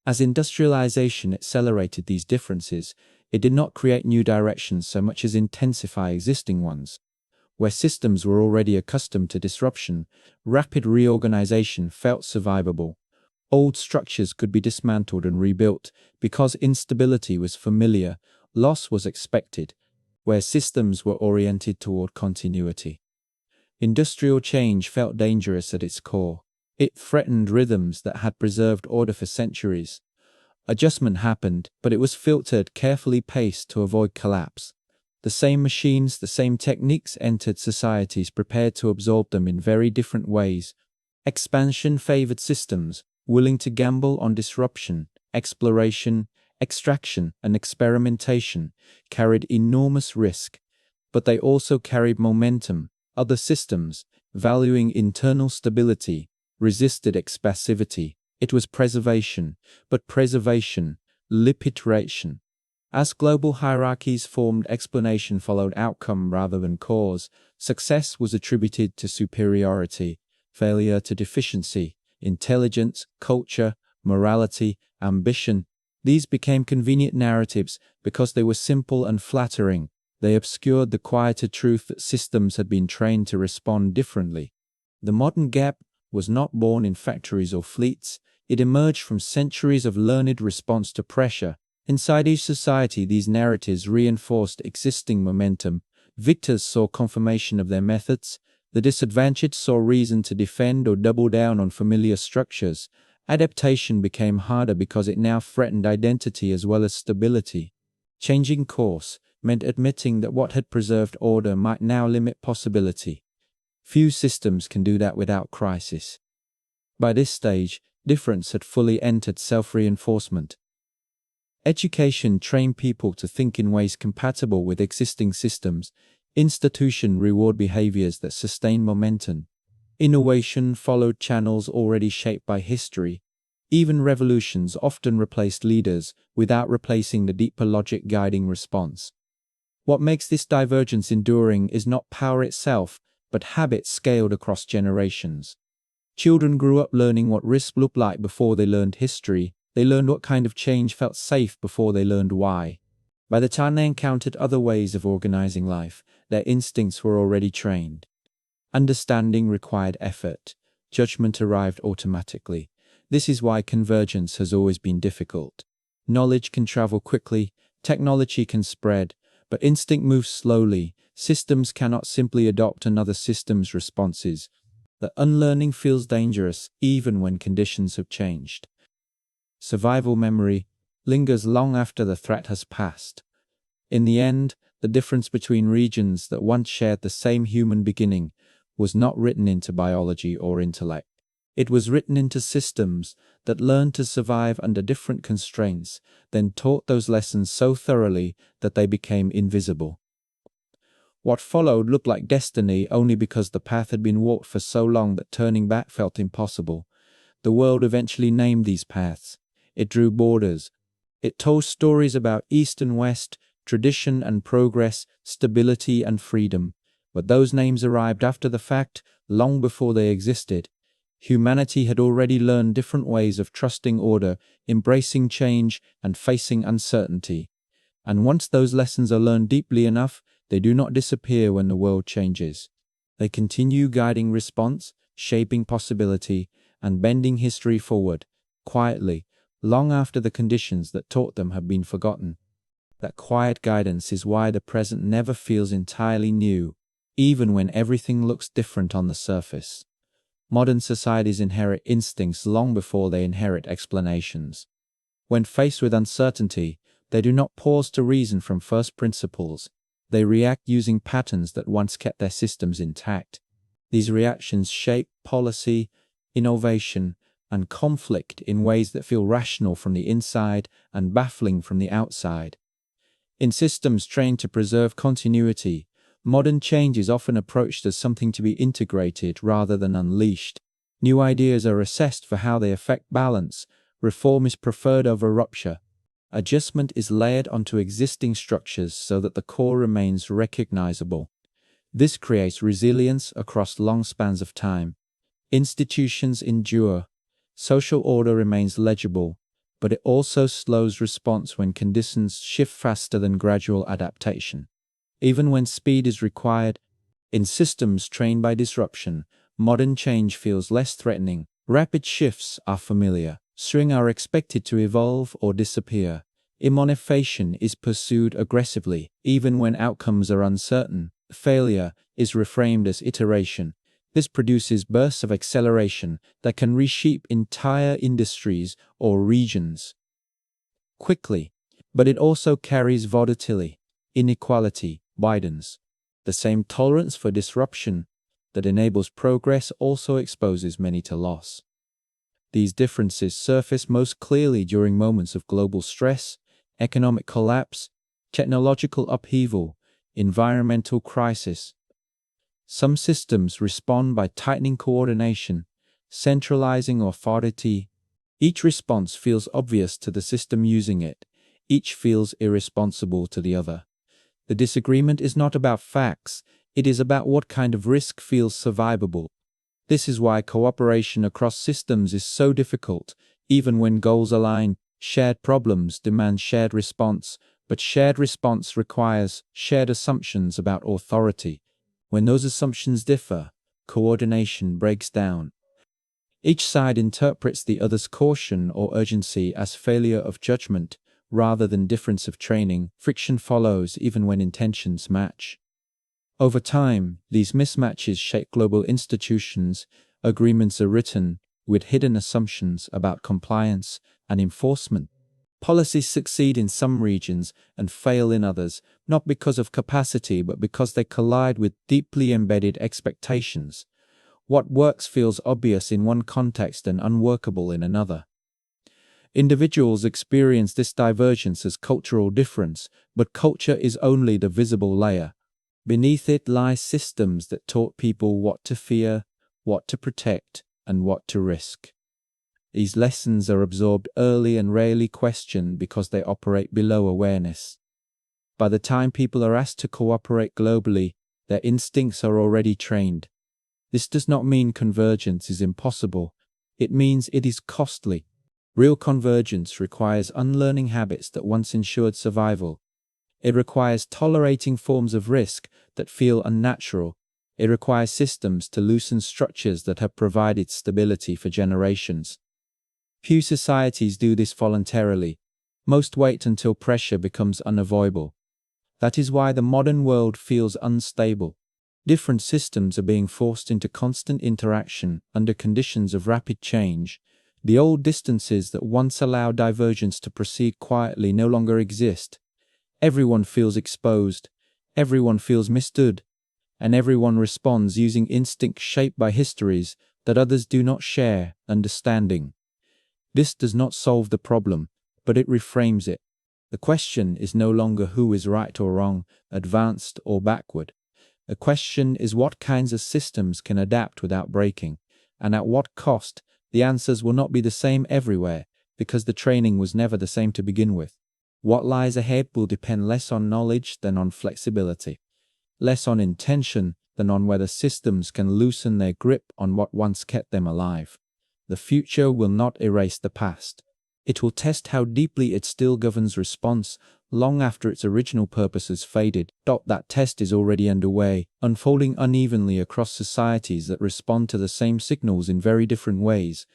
As industrialization accelerated these differences, it did not create new directions so much as intensify existing ones. Where systems were already accustomed to disruption, rapid reorganization felt survivable. Old structures could be dismantled and rebuilt because instability was familiar, loss was expected. Where systems were oriented toward continuity, industrial change felt dangerous at its core. It threatened rhythms that had preserved order for centuries. Adjustment happened, but it was filtered, carefully paced to avoid collapse. The same machines, the same techniques entered societies prepared to absorb them in very different ways. Expansion favored systems willing to gamble on disruption. Exploration, extraction, and experimentation carried enormous risk, but they also carried momentum. Other systems, valuing internal stability, resisted expansivity. It was preservation, but preservation, iteration. As global hierarchies formed, explanation followed outcome rather than cause. Success was attributed to superiority, failure to deficiency. Intelligence, culture, morality, ambition. These became convenient narratives because they were simple and flattering. They obscured the quieter truth that systems had been trained to respond differently. The modern gap was not born in factories or fleets. It emerged from centuries of learned response to pressure. Inside each society, these narratives reinforced existing momentum. Victors saw confirmation of their methods. The disadvantaged saw reason to defend or double down on familiar structures. Adaptation became harder because it now threatened identity as well as stability. Changing course meant admitting that what had preserved order might now limit possibility. Few systems can do that without crisis. By this stage, difference had fully entered self-reinforcement. Education trained people to think in ways compatible with existing systems. Institutions reward behaviors that sustain momentum. Innovation followed channels already shaped by history. Even revolutions often replaced leaders without replacing the deeper logic guiding response. What makes this divergence enduring is not power itself, but habit scaled across generations. Children grew up learning what risk looked like before they learned history. They learned what kind of change felt safe before they learned why. By the time they encountered other ways of organizing life, their instincts were already trained. Understanding required effort. Judgment arrived automatically. This is why convergence has always been difficult. Knowledge can travel quickly, technology can spread, but instinct moves slowly. Systems cannot simply adopt another system's responses. The unlearning feels dangerous even when conditions have changed. Survival memory lingers long after the threat has passed. In the end, the difference between regions that once shared the same human beginning was not written into biology or intellect. It was written into systems that learned to survive under different constraints, then taught those lessons so thoroughly that they became invisible. What followed looked like destiny only because the path had been walked for so long that turning back felt impossible. The world eventually named these paths. It drew borders. It told stories about East and West, tradition and progress, stability and freedom. But those names arrived after the fact, long before they existed. Humanity had already learned different ways of trusting order, embracing change, and facing uncertainty. And once those lessons are learned deeply enough, they do not disappear when the world changes. They continue guiding response, shaping possibility, and bending history forward, quietly, long after the conditions that taught them have been forgotten. That quiet guidance is why the present never feels entirely new, even when everything looks different on the surface. Modern societies inherit instincts long before they inherit explanations. When faced with uncertainty, they do not pause to reason from first principles. They react using patterns that once kept their systems intact. These reactions shape policy, innovation, and conflict in ways that feel rational from the inside and baffling from the outside. In systems trained to preserve continuity, modern change is often approached as something to be integrated rather than unleashed. New ideas are assessed for how they affect balance. Reform is preferred over rupture. Adjustment is layered onto existing structures so that the core remains recognizable. This creates resilience across long spans of time. Institutions endure. Social order remains legible, but it also slows response when conditions shift faster than gradual adaptation. Even when speed is required, in systems trained by disruption, modern change feels less threatening. Rapid shifts are familiar. Swings are expected to evolve or disappear. Immunization is pursued aggressively, even when outcomes are uncertain. Failure is reframed as iteration. This produces bursts of acceleration that can reshape entire industries or regions quickly, but it also carries volatility. Inequality widens. The same tolerance for disruption that enables progress also exposes many to loss. These differences surface most clearly during moments of global stress, economic collapse, technological upheaval, environmental crisis. Some systems respond by tightening coordination, centralizing authority. Each response feels obvious to the system using it. Each feels irresponsible to the other. The disagreement is not about facts, it is about what kind of risk feels survivable. This is why cooperation across systems is so difficult. Even when goals align, shared problems demand shared response, but shared response requires shared assumptions about authority. When those assumptions differ, coordination breaks down. Each side interprets the other's caution or urgency as failure of judgment rather than difference of training. Friction follows even when intentions match. Over time, these mismatches shape global institutions. Agreements are written with hidden assumptions about compliance and enforcement. Policies succeed in some regions and fail in others, not because of capacity, but because they collide with deeply embedded expectations. What works feels obvious in one context and unworkable in another. Individuals experience this divergence as cultural difference, but culture is only the visible layer. Beneath it lie systems that taught people what to fear, what to protect, and what to risk. These lessons are absorbed early and rarely questioned because they operate below awareness. By the time people are asked to cooperate globally, their instincts are already trained. This does not mean convergence is impossible. It means it is costly. Real convergence requires unlearning habits that once ensured survival. It requires tolerating forms of risk that feel unnatural. It requires systems to loosen structures that have provided stability for generations. Few societies do this voluntarily. Most wait until pressure becomes unavoidable. That is why the modern world feels unstable. Different systems are being forced into constant interaction under conditions of rapid change. The old distances that once allowed divergence to proceed quietly no longer exist. Everyone feels exposed, everyone feels misstood, and everyone responds using instincts shaped by histories that others do not share, understanding. This does not solve the problem, but it reframes it. The question is no longer who is right or wrong, advanced or backward. The question is what kinds of systems can adapt without breaking, and at what cost. The answers will not be the same everywhere, because the training was never the same to begin with. What lies ahead will depend less on knowledge than on flexibility, less on intention than on whether systems can loosen their grip on what once kept them alive. The future will not erase the past. It will test how deeply it still governs response long after its original purpose has faded. That test is already underway, unfolding unevenly across societies that respond to the same signals in very different ways.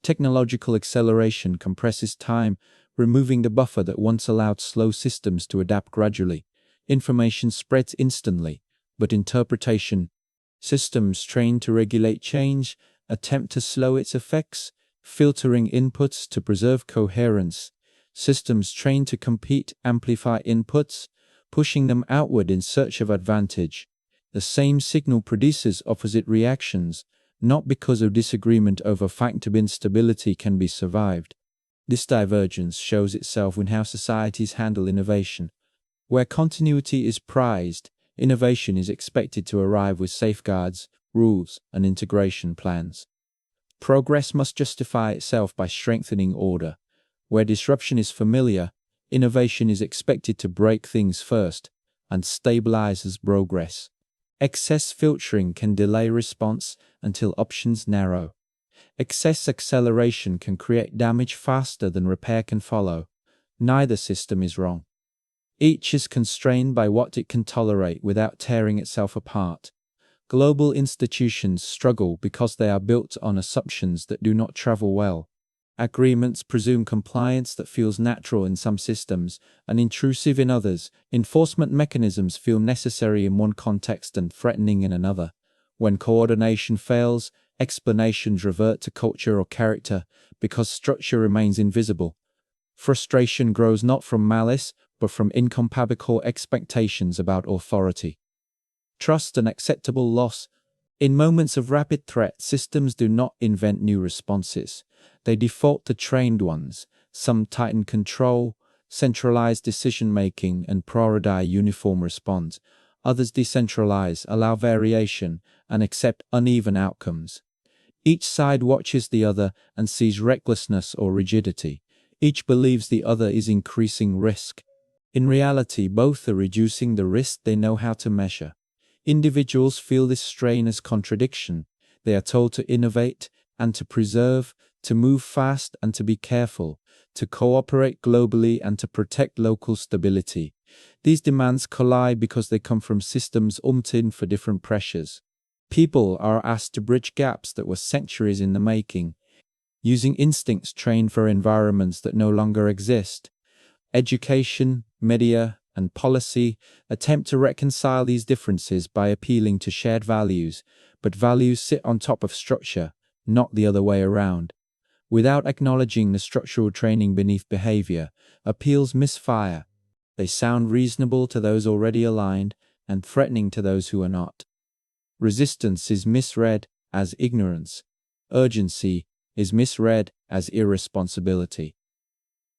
Technological acceleration compresses time, removing the buffer that once allowed slow systems to adapt gradually. Information spreads instantly, but interpretation, systems trained to regulate change, attempt to slow its effects, filtering inputs to preserve coherence. Systems trained to compete amplify inputs, pushing them outward in search of advantage. The same signal produces opposite reactions, not because of disagreement over fact of instability can be survived. This divergence shows itself in how societies handle innovation. Where continuity is prized, innovation is expected to arrive with safeguards, rules, and integration plans. Progress must justify itself by strengthening order. Where disruption is familiar, innovation is expected to break things first and stabilize as progress. Excess filtering can delay response until options narrow. Excess acceleration can create damage faster than repair can follow. Neither system is wrong. Each is constrained by what it can tolerate without tearing itself apart. Global institutions struggle because they are built on assumptions that do not travel well. Agreements presume compliance that feels natural in some systems and intrusive in others. Enforcement mechanisms feel necessary in one context and threatening in another. When coordination fails, explanations revert to culture or character because structure remains invisible. Frustration grows not from malice, but from incompatible expectations about authority. Trust and acceptable loss. In moments of rapid threat, systems do not invent new responses. They default to trained ones. Some tighten control, centralize decision-making, and prioritize uniform response. Others decentralize, allow variation, and accept uneven outcomes. Each side watches the other and sees recklessness or rigidity. Each believes the other is increasing risk. In reality, both are reducing the risk they know how to measure. Individuals feel this strain as contradiction. They are told to innovate and to preserve, to move fast and to be careful, to cooperate globally and to protect local stability. These demands collide because they come from systems umtin for different pressures. People are asked to bridge gaps that were centuries in the making, using instincts trained for environments that no longer exist. Education, media, and policy attempt to reconcile these differences by appealing to shared values, but values sit on top of structure, not the other way around. Without acknowledging the structural training beneath behavior, appeals misfire. They sound reasonable to those already aligned and threatening to those who are not. Resistance is misread as ignorance. Urgency is misread as irresponsibility.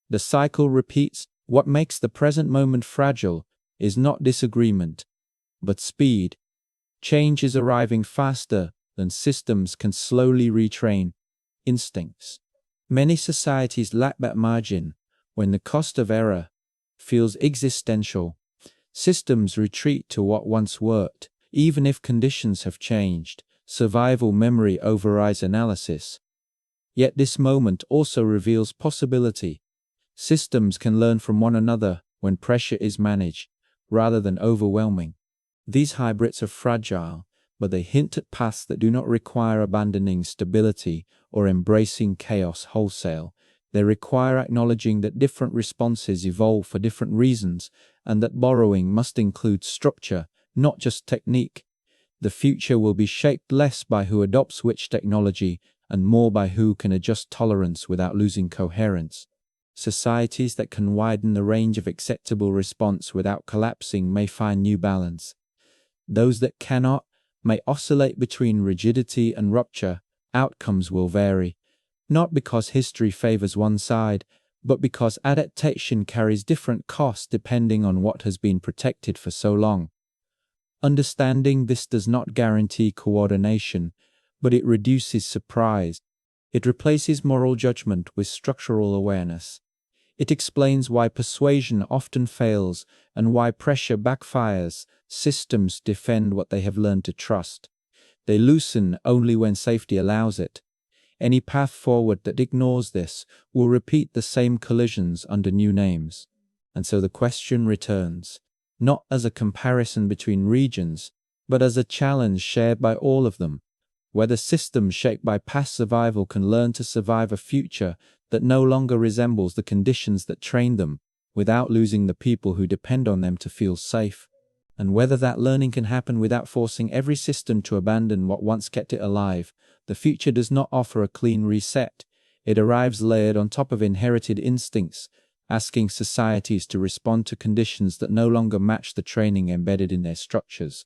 The cycle repeats. What makes the present moment fragile is not disagreement, but speed. Change is arriving faster than systems can slowly retrain instincts. Many societies lack that margin. When the cost of error feels existential, systems retreat to what once worked. Even if conditions have changed, survival memory overrides analysis. Yet this moment also reveals possibility. Systems can learn from one another when pressure is managed, rather than overwhelming. These hybrids are fragile, but they hint at paths that do not require abandoning stability or embracing chaos wholesale. They require acknowledging that different responses evolve for different reasons, and that borrowing must include structure, not just technique. The future will be shaped less by who adopts which technology and more by who can adjust tolerance without losing coherence. Societies that can widen the range of acceptable response without collapsing may find new balance. Those that cannot may oscillate between rigidity and rupture. Outcomes will vary, not because history favors one side, but because adaptation carries different costs depending on what has been protected for so long. Understanding this does not guarantee coordination, but it reduces surprise. It replaces moral judgment with structural awareness. It explains why persuasion often fails and why pressure backfires. Systems defend what they have learned to trust. They loosen only when safety allows it. Any path forward that ignores this will repeat the same collisions under new names. And so the question returns, not as a comparison between regions, but as a challenge shared by all of them. Whether systems shaped by past survival can learn to survive a future that no longer resembles the conditions that trained them, without losing the people who depend on them to feel safe. And whether that learning can happen without forcing every system to abandon what once kept it alive. The future does not offer a clean reset. It arrives layered on top of inherited instincts, asking societies to respond to conditions that no longer match the training embedded in their structures.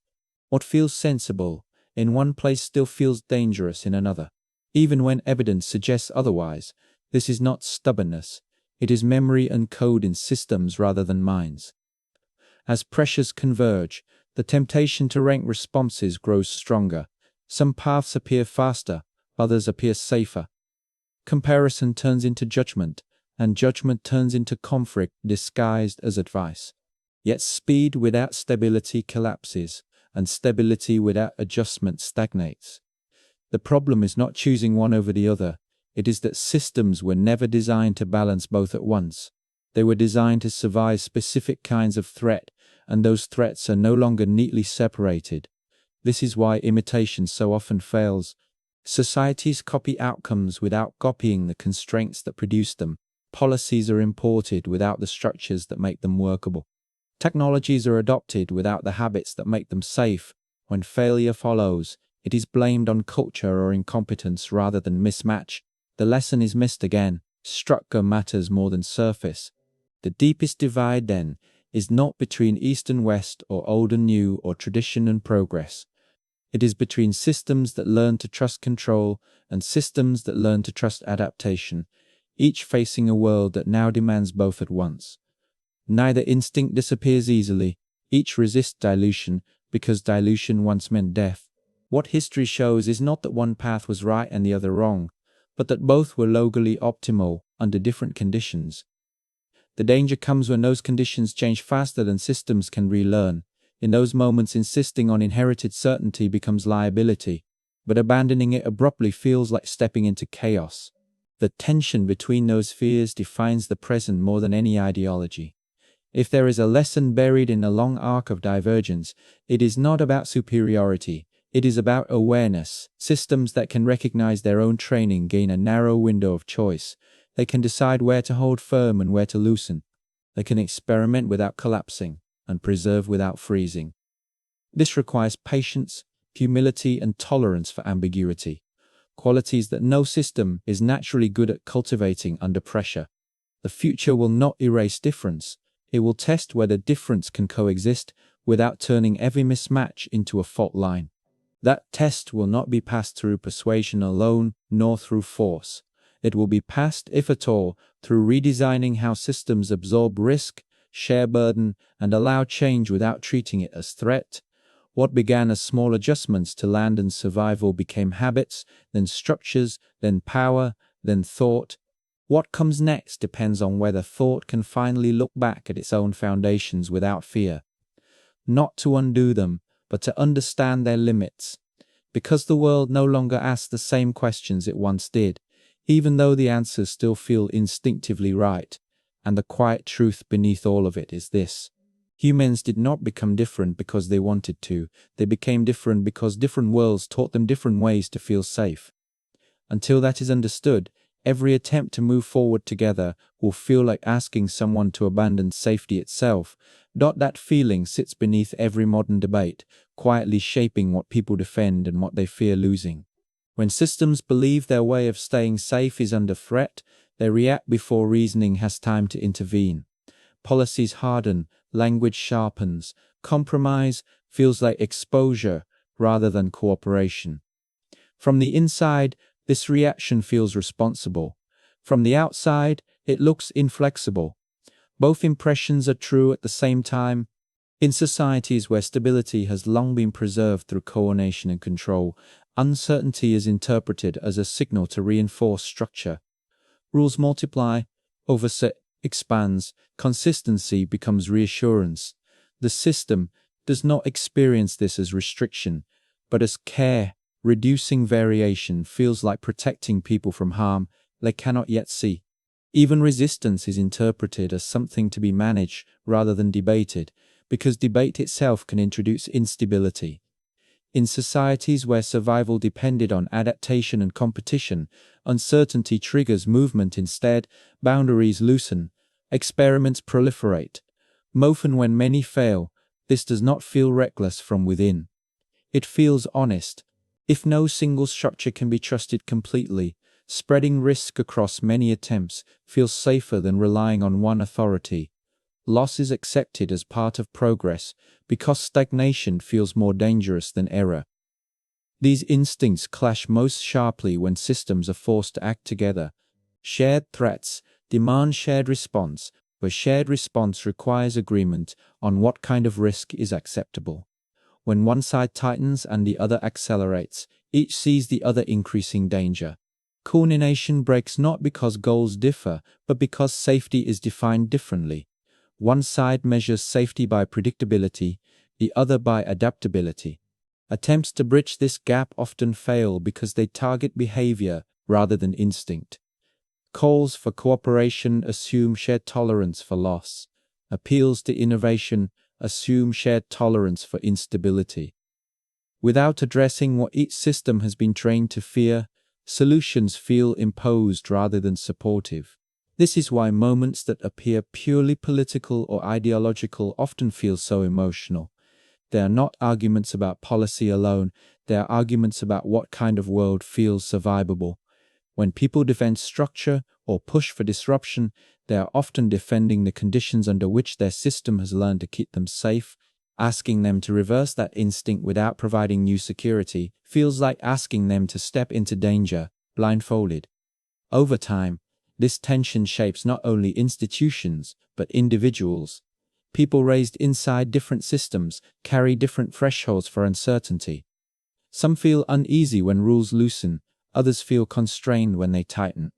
What feels sensible in one place still feels dangerous in another, even when evidence suggests otherwise. This is not stubbornness. It is memory and code in systems rather than minds. As pressures converge, the temptation to rank responses grows stronger. Some paths appear faster, others appear safer. Comparison turns into judgment, and judgment turns into conflict disguised as advice. Yet speed without stability collapses, and stability without adjustment stagnates. The problem is not choosing one over the other. It is that systems were never designed to balance both at once. They were designed to survive specific kinds of threat, and those threats are no longer neatly separated. This is why imitation so often fails. Societies copy outcomes without copying the constraints that produce them. Policies are imported without the structures that make them workable. Technologies are adopted without the habits that make them safe. When failure follows, it is blamed on culture or incompetence rather than mismatch. The lesson is missed again. Structure matters more than surface. The deepest divide, then, is not between East and West, or old and new, or tradition and progress. It is between systems that learn to trust control and systems that learn to trust adaptation, each facing a world that now demands both at once. Neither instinct disappears easily. Each resists dilution, because dilution once meant death. What history shows is not that one path was right and the other wrong, but that both were locally optimal under different conditions. The danger comes when those conditions change faster than systems can relearn. In those moments, insisting on inherited certainty becomes liability, but abandoning it abruptly feels like stepping into chaos. The tension between those fears defines the present more than any ideology. If there is a lesson buried in a long arc of divergence, it is not about superiority. It is about awareness. Systems that can recognize their own training gain a narrow window of choice. They can decide where to hold firm and where to loosen. They can experiment without collapsing and preserve without freezing. This requires patience, humility, and tolerance for ambiguity, qualities that no system is naturally good at cultivating under pressure. The future will not erase difference. It will test whether difference can coexist without turning every mismatch into a fault line. That test will not be passed through persuasion alone, nor through force. It will be passed, if at all, through redesigning how systems absorb risk, share burden, and allow change without treating it as threat. What began as small adjustments to land and survival became habits, then structures, then power, then thought. What comes next depends on whether thought can finally look back at its own foundations without fear. Not to undo them, but to understand their limits. Because the world no longer asks the same questions it once did, even though the answers still feel instinctively right. And the quiet truth beneath all of it is this: Humans did not become different because they wanted to. They became different because different worlds taught them different ways to feel safe. Until that is understood, every attempt to move forward together will feel like asking someone to abandon safety itself. That feeling sits beneath every modern debate, quietly shaping what people defend and what they fear losing. When systems believe their way of staying safe is under threat, they react before reasoning has time to intervene. Policies harden, language sharpens, compromise feels like exposure rather than cooperation. From the inside, this reaction feels responsible. From the outside, it looks inflexible. Both impressions are true at the same time. In societies where stability has long been preserved through coordination and control, uncertainty is interpreted as a signal to reinforce structure. Rules multiply, oversight expands, consistency becomes reassurance. The system does not experience this as restriction, but as care. Reducing variation feels like protecting people from harm they cannot yet see. Even resistance is interpreted as something to be managed rather than debated, because debate itself can introduce instability. In societies where survival depended on adaptation and competition, uncertainty triggers movement instead, boundaries loosen, experiments proliferate. Often when many fail, this does not feel reckless from within. It feels honest. If no single structure can be trusted completely, spreading risk across many attempts feels safer than relying on one authority. Loss is accepted as part of progress because stagnation feels more dangerous than error. These instincts clash most sharply when systems are forced to act together. Shared threats demand shared response, but shared response requires agreement on what kind of risk is acceptable. When one side tightens and the other accelerates, each sees the other increasing danger. Coordination breaks not because goals differ, but because safety is defined differently. One side measures safety by predictability, the other by adaptability. Attempts to bridge this gap often fail because they target behavior rather than instinct. Calls for cooperation assume shared tolerance for loss. Appeals to innovation assume shared tolerance for instability. Without addressing what each system has been trained to fear, solutions feel imposed rather than supportive. This is why moments that appear purely political or ideological often feel so emotional. They are not arguments about policy alone, they are arguments about what kind of world feels survivable. When people defend structure or push for disruption, they are often defending the conditions under which their system has learned to keep them safe. Asking them to reverse that instinct without providing new security feels like asking them to step into danger, blindfolded. Over time, this tension shapes not only institutions, but individuals. People raised inside different systems carry different thresholds for uncertainty. Some feel uneasy when rules loosen, others feel constrained when they tighten.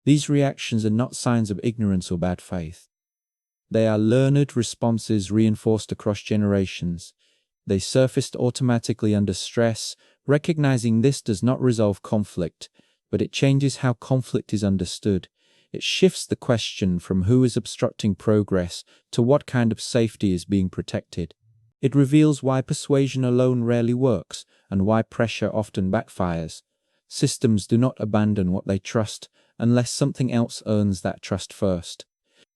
These reactions are not signs of ignorance or bad faith. They are learned responses reinforced across generations. They surfaced automatically under stress. Recognizing this does not resolve conflict, but it changes how conflict is understood. It shifts the question from who is obstructing progress to what kind of safety is being protected. It reveals why persuasion alone rarely works and why pressure often backfires. Systems do not abandon what they trust unless something else earns that trust first.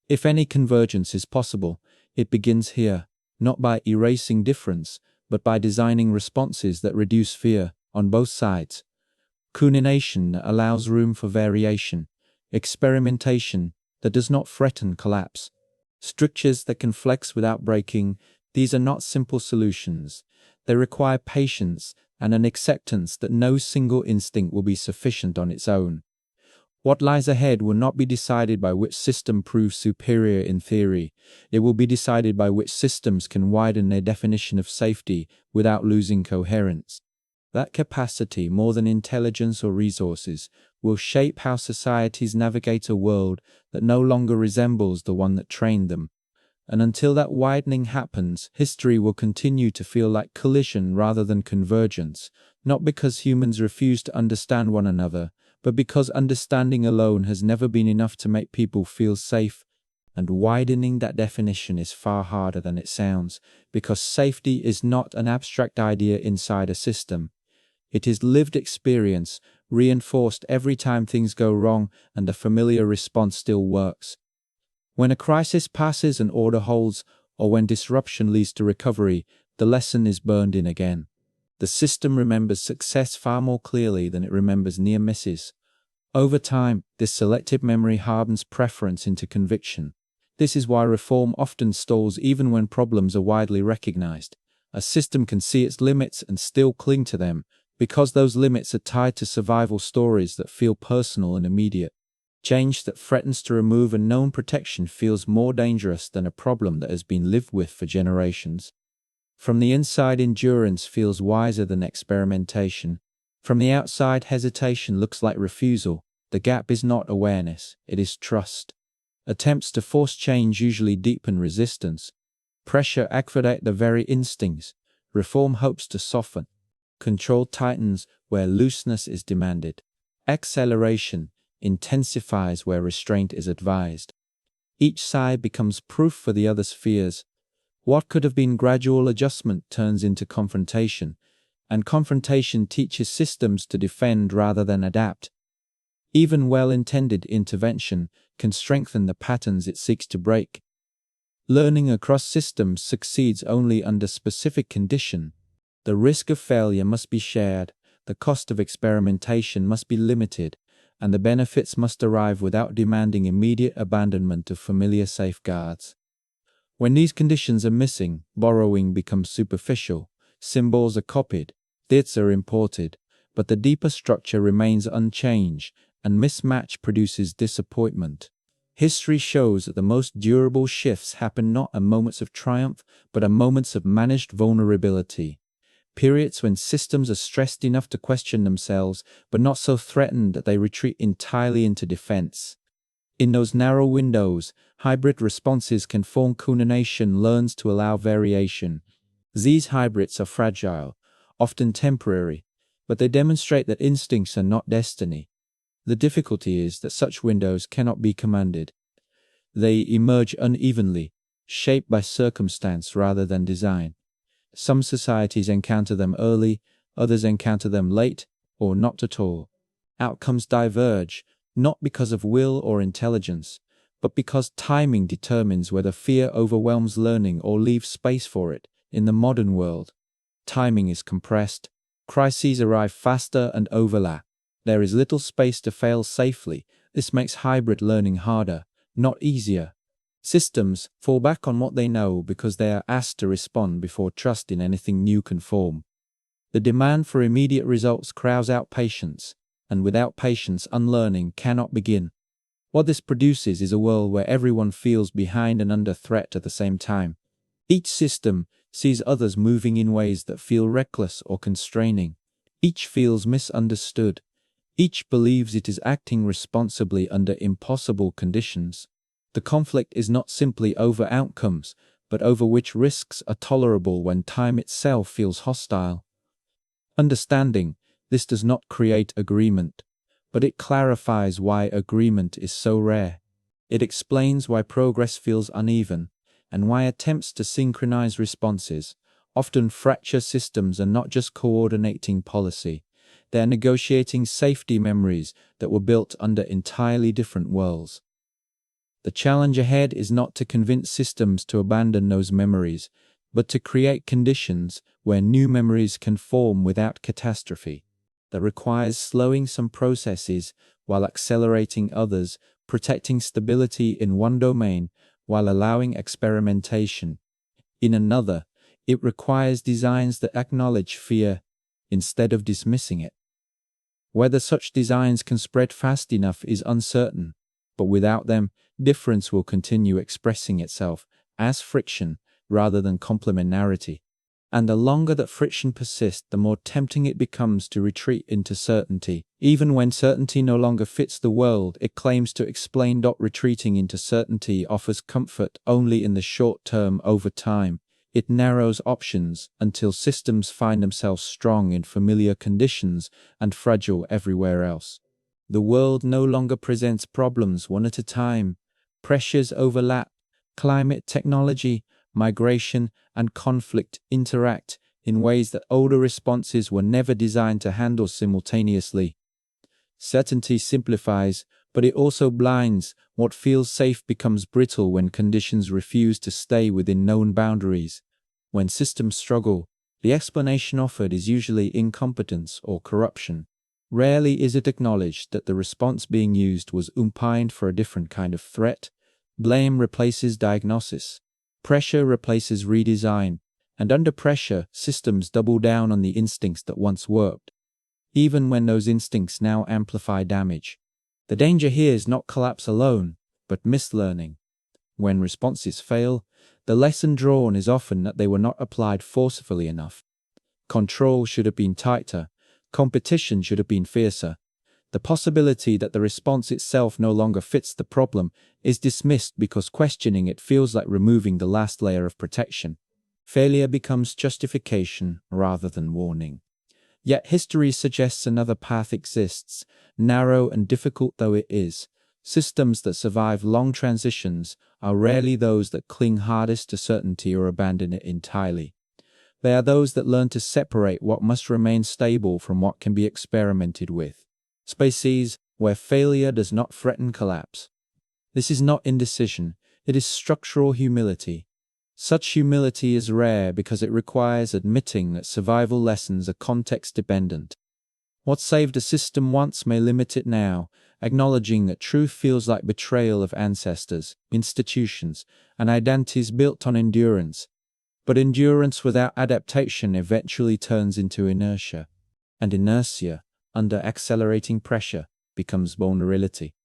If any convergence is possible, it begins here, not by erasing difference, but by designing responses that reduce fear on both sides. Coordination allows room for variation, experimentation that does not threaten collapse, structures that can flex without breaking. These are not simple solutions. They require patience and an acceptance that no single instinct will be sufficient on its own. What lies ahead will not be decided by which system proves superior in theory. It will be decided by which systems can widen their definition of safety without losing coherence. That capacity, more than intelligence or resources, will shape how societies navigate a world that no longer resembles the one that trained them. And until that widening happens, history will continue to feel like collision rather than convergence, not because humans refuse to understand one another, but because understanding alone has never been enough to make people feel safe And widening that definition is far harder than it sounds, because safety is not an abstract idea inside a system. It is lived experience, reinforced every time things go wrong and the familiar response still works. When a crisis passes and order holds, or when disruption leads to recovery, the lesson is burned in again. The system remembers success far more clearly than it remembers near misses. Over time, this selective memory hardens preference into conviction. This is why reform often stalls even when problems are widely recognized. A system can see its limits and still cling to them, because those limits are tied to survival stories that feel personal and immediate. Change that threatens to remove a known protection feels more dangerous than a problem that has been lived with for generations. From the inside, endurance feels wiser than experimentation. From the outside, hesitation looks like refusal. The gap is not awareness, it is trust. Attempts to force change usually deepen resistance. Pressure activates the very instincts. Reform hopes to soften. Control tightens where looseness is demanded. Acceleration intensifies where restraint is advised. Each side becomes proof for the other's fears. What could have been gradual adjustment turns into confrontation, and confrontation teaches systems to defend rather than adapt. Even well-intended intervention can strengthen the patterns it seeks to break. Learning across systems succeeds only under specific condition. The risk of failure must be shared, the cost of experimentation must be limited, and the benefits must arrive without demanding immediate abandonment of familiar safeguards. When these conditions are missing, borrowing becomes superficial, symbols are copied, dates are imported, but the deeper structure remains unchanged, and mismatch produces disappointment. History shows that the most durable shifts happen not at moments of triumph, but at moments of managed vulnerability. Periods when systems are stressed enough to question themselves, but not so threatened that they retreat entirely into defense. In those narrow windows, hybrid responses can form. Nation learns to allow variation. These hybrids are fragile, often temporary, but they demonstrate that instincts are not destiny. The difficulty is that such windows cannot be commanded. They emerge unevenly, shaped by circumstance rather than design. Some societies encounter them early, others encounter them late, or not at all. Outcomes diverge, not because of will or intelligence, but because timing determines whether fear overwhelms learning or leaves space for it. In the modern world, timing is compressed, crises arrive faster and overlap. There is little space to fail safely. This makes hybrid learning harder, not easier. Systems fall back on what they know because they are asked to respond before trust in anything new can form. The demand for immediate results crowds out patience, and without patience, unlearning cannot begin. What this produces is a world where everyone feels behind and under threat at the same time. Each system sees others moving in ways that feel reckless or constraining. Each feels misunderstood. Each believes it is acting responsibly under impossible conditions. The conflict is not simply over outcomes, but over which risks are tolerable when time itself feels hostile. Understanding this does not create agreement, but it clarifies why agreement is so rare. It explains why progress feels uneven, and why attempts to synchronize responses often fracture systems are not just coordinating policy. They're negotiating safety memories that were built under entirely different worlds. The challenge ahead is not to convince systems to abandon those memories, but to create conditions where new memories can form without catastrophe. That requires slowing some processes while accelerating others, protecting stability in one domain while allowing experimentation in another. It requires designs that acknowledge fear instead of dismissing it. Whether such designs can spread fast enough is uncertain, but without them, difference will continue expressing itself as friction rather than complementarity. And the longer that friction persists, the more tempting it becomes to retreat into certainty. Even when certainty no longer fits the world it claims to explain. Retreating into certainty offers comfort only in the short term. Over time, it narrows options until systems find themselves strong in familiar conditions and fragile everywhere else. The world no longer presents problems one at a time, Pressures overlap. Climate, technology, migration, and conflict interact in ways that older responses were never designed to handle simultaneously. Certainty simplifies, but it also blinds. What feels safe becomes brittle when conditions refuse to stay within known boundaries. When systems struggle, the explanation offered is usually incompetence or corruption. Rarely is it acknowledged that the response being used was umpined for a different kind of threat. Blame replaces diagnosis. Pressure replaces redesign. And under pressure, systems double down on the instincts that once worked, even when those instincts now amplify damage. The danger here is not collapse alone, but mislearning. When responses fail, the lesson drawn is often that they were not applied forcefully enough. Control should have been tighter. Competition should have been fiercer. The possibility that the response itself no longer fits the problem is dismissed because questioning it feels like removing the last layer of protection. Failure becomes justification rather than warning. Yet history suggests another path exists, narrow and difficult though it is. Systems that survive long transitions are rarely those that cling hardest to certainty or abandon it entirely. They are those that learn to separate what must remain stable from what can be experimented with. Species where failure does not threaten collapse. This is not indecision, it is structural humility. Such humility is rare because it requires admitting that survival lessons are context-dependent. What saved a system once may limit it now, acknowledging that truth feels like betrayal of ancestors, institutions, and identities built on endurance. But endurance without adaptation eventually turns into inertia, and inertia, under accelerating pressure, becomes vulnerability.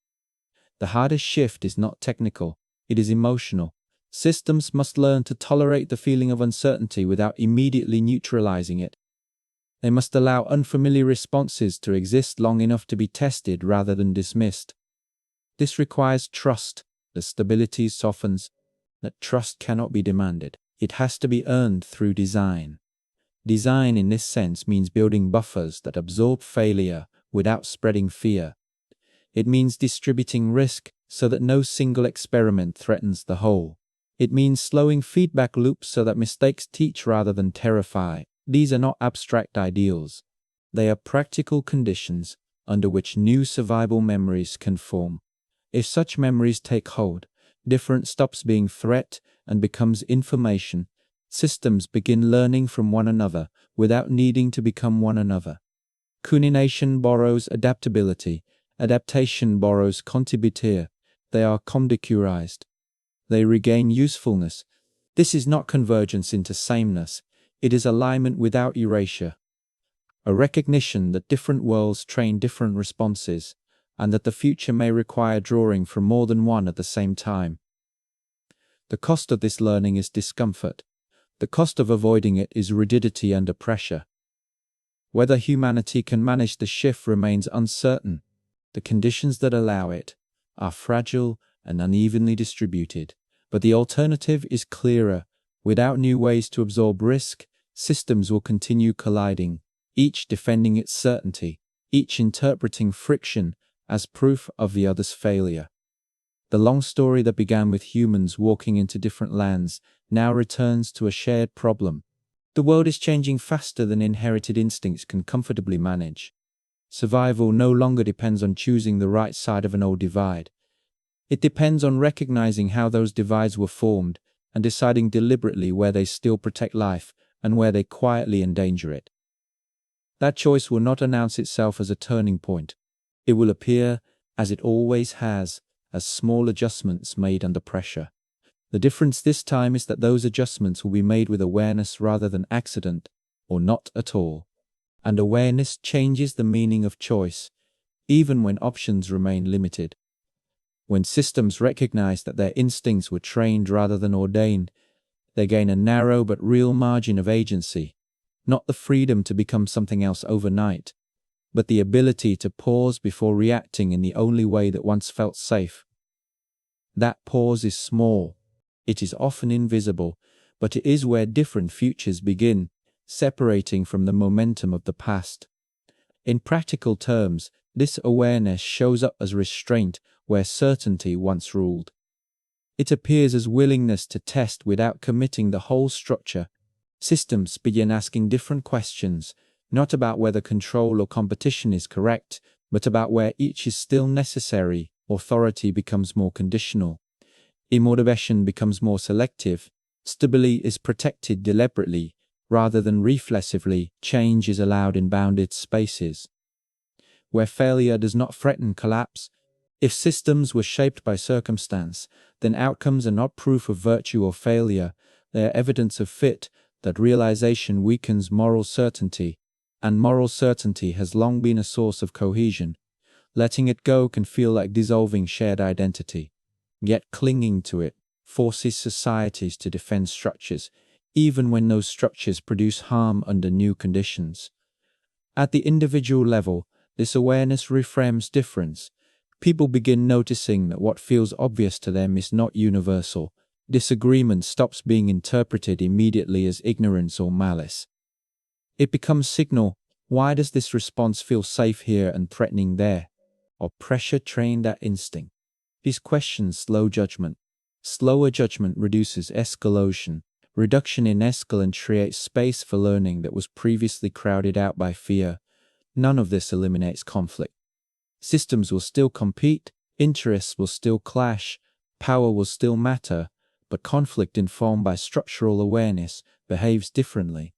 The hardest shift is not technical, it is emotional. Systems must learn to tolerate the feeling of uncertainty without immediately neutralizing it. They must allow unfamiliar responses to exist long enough to be tested rather than dismissed. This requires trust. The stability softens. That trust cannot be demanded. It has to be earned through design. Design in this sense means building buffers that absorb failure without spreading fear. It means distributing risk so that no single experiment threatens the whole. It means slowing feedback loops so that mistakes teach rather than terrify. These are not abstract ideals. They are practical conditions under which new survival memories can form. If such memories take hold, difference stops being threat and becomes information. Systems begin learning from one another without needing to become one another. Cunination borrows adaptability. Adaptation borrows contributir. They are condicurized. They regain usefulness. This is not convergence into sameness. It is alignment without erasure. A recognition that different worlds train different responses, and that the future may require drawing from more than one at the same time. The cost of this learning is discomfort. The cost of avoiding it is rigidity under pressure. Whether humanity can manage the shift remains uncertain. The conditions that allow it are fragile and unevenly distributed, but the alternative is clearer. Without new ways to absorb risk, systems will continue colliding, each defending its certainty, each interpreting friction as proof of the other's failure. The long story that began with humans walking into different lands now returns to a shared problem. The world is changing faster than inherited instincts can comfortably manage. Survival no longer depends on choosing the right side of an old divide. It depends on recognizing how those divides were formed and deciding deliberately where they still protect life and where they quietly endanger it. That choice will not announce itself as a turning point. It will appear, as it always has, as small adjustments made under pressure. The difference this time is that those adjustments will be made with awareness rather than accident, or not at all. And awareness changes the meaning of choice, even when options remain limited. When systems recognize that their instincts were trained rather than ordained, they gain a narrow but real margin of agency, not the freedom to become something else overnight, but the ability to pause before reacting in the only way that once felt safe. That pause is small. It is often invisible, but it is where different futures begin, separating from the momentum of the past. In practical terms, this awareness shows up as restraint where certainty once ruled. It appears as willingness to test without committing the whole structure. Systems begin asking different questions, not about whether control or competition is correct, but about where each is still necessary. Authority becomes more conditional. Immotivation becomes more selective. Stability is protected deliberately, rather than reflexively. Change is allowed in bounded spaces, where failure does not threaten collapse. If systems were shaped by circumstance, then outcomes are not proof of virtue or failure, they are evidence of fit. That realization weakens moral certainty, and moral certainty has long been a source of cohesion. Letting it go can feel like dissolving shared identity, yet clinging to it forces societies to defend structures, even when those structures produce harm under new conditions. At the individual level, this awareness reframes difference. People begin noticing that what feels obvious to them is not universal. Disagreement stops being interpreted immediately as ignorance or malice. It becomes signal. Why does this response feel safe here and threatening there? Or pressure trained that instinct? These questions slow judgment. Slower judgment reduces escalation. Reduction in escalation creates space for learning that was previously crowded out by fear. None of this eliminates conflict. Systems will still compete, interests will still clash, power will still matter, but conflict informed by structural awareness behaves differently.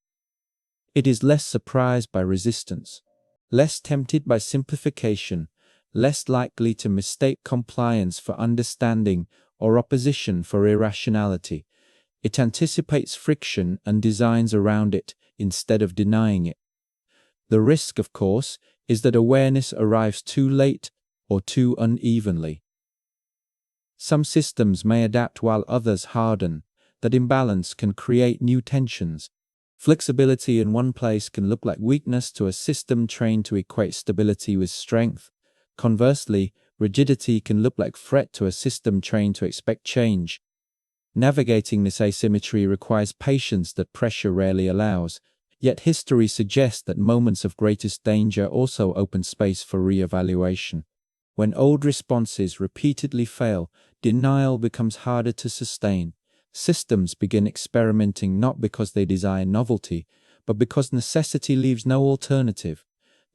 It is less surprised by resistance, less tempted by simplification, less likely to mistake compliance for understanding or opposition for irrationality. It anticipates friction and designs around it instead of denying it. The risk, of course, is that awareness arrives too late or too unevenly. Some systems may adapt while others harden. That imbalance can create new tensions. Flexibility in one place can look like weakness to a system trained to equate stability with strength. Conversely, rigidity can look like threat to a system trained to expect change. Navigating this asymmetry requires patience that pressure rarely allows. Yet history suggests that moments of greatest danger also open space for re-evaluation. When old responses repeatedly fail, denial becomes harder to sustain. Systems begin experimenting not because they desire novelty, but because necessity leaves no alternative.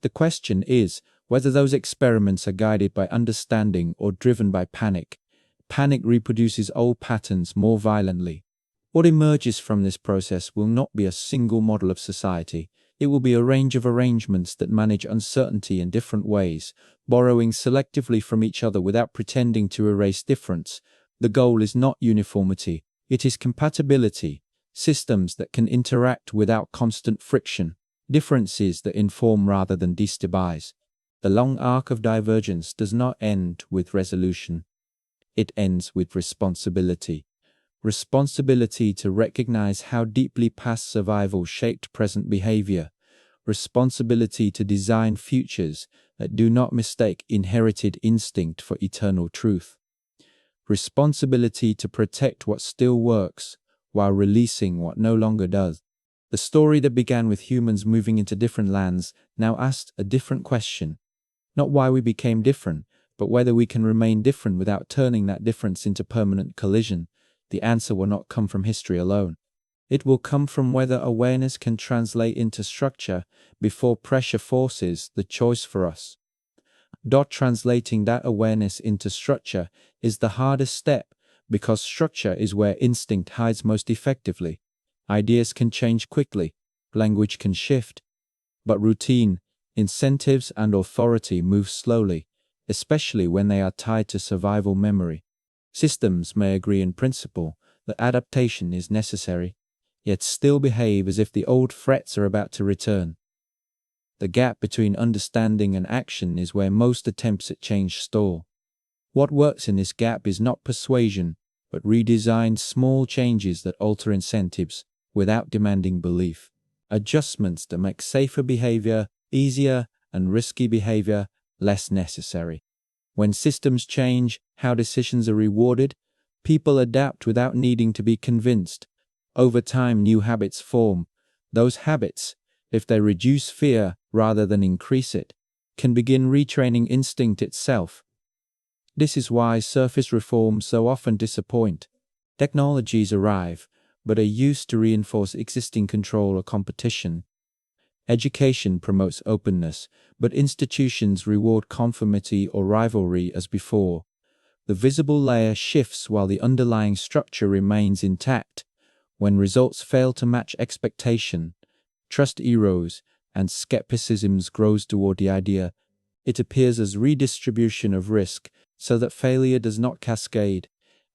The question is whether those experiments are guided by understanding or driven by panic. Panic reproduces old patterns more violently. What emerges from this process will not be a single model of society. It will be a range of arrangements that manage uncertainty in different ways, borrowing selectively from each other without pretending to erase difference. The goal is not uniformity, it is compatibility, systems that can interact without constant friction, differences that inform rather than destabilize. The long arc of divergence does not end with resolution. It ends with responsibility. Responsibility to recognize how deeply past survival shaped present behavior. Responsibility to design futures that do not mistake inherited instinct for eternal truth. Responsibility to protect what still works while releasing what no longer does. The story that began with humans moving into different lands now asks a different question. Not why we became different, but whether we can remain different without turning that difference into permanent collision. The answer will not come from history alone. It will come from whether awareness can translate into structure before pressure forces the choice for us. Translating that awareness into structure is the hardest step because structure is where instinct hides most effectively. Ideas can change quickly, language can shift, but routine, incentives, and authority move slowly, especially when they are tied to survival memory. Systems may agree in principle that adaptation is necessary, yet still behave as if the old threats are about to return. The gap between understanding and action is where most attempts at change stall. What works in this gap is not persuasion, but redesigned small changes that alter incentives without demanding belief. Adjustments that make safer behavior easier and risky behavior less necessary. When systems change how decisions are rewarded, people adapt without needing to be convinced. Over time, new habits form. Those habits, if they reduce fear rather than increase it, can begin retraining instinct itself. This is why surface reforms so often disappoint. Technologies arrive, but are used to reinforce existing control or competition. Education promotes openness, but institutions reward conformity or rivalry as before. The visible layer shifts while the underlying structure remains intact. When results fail to match expectation, trust erodes and skepticism grows toward the idea. It appears as redistribution of risk so that failure does not cascade,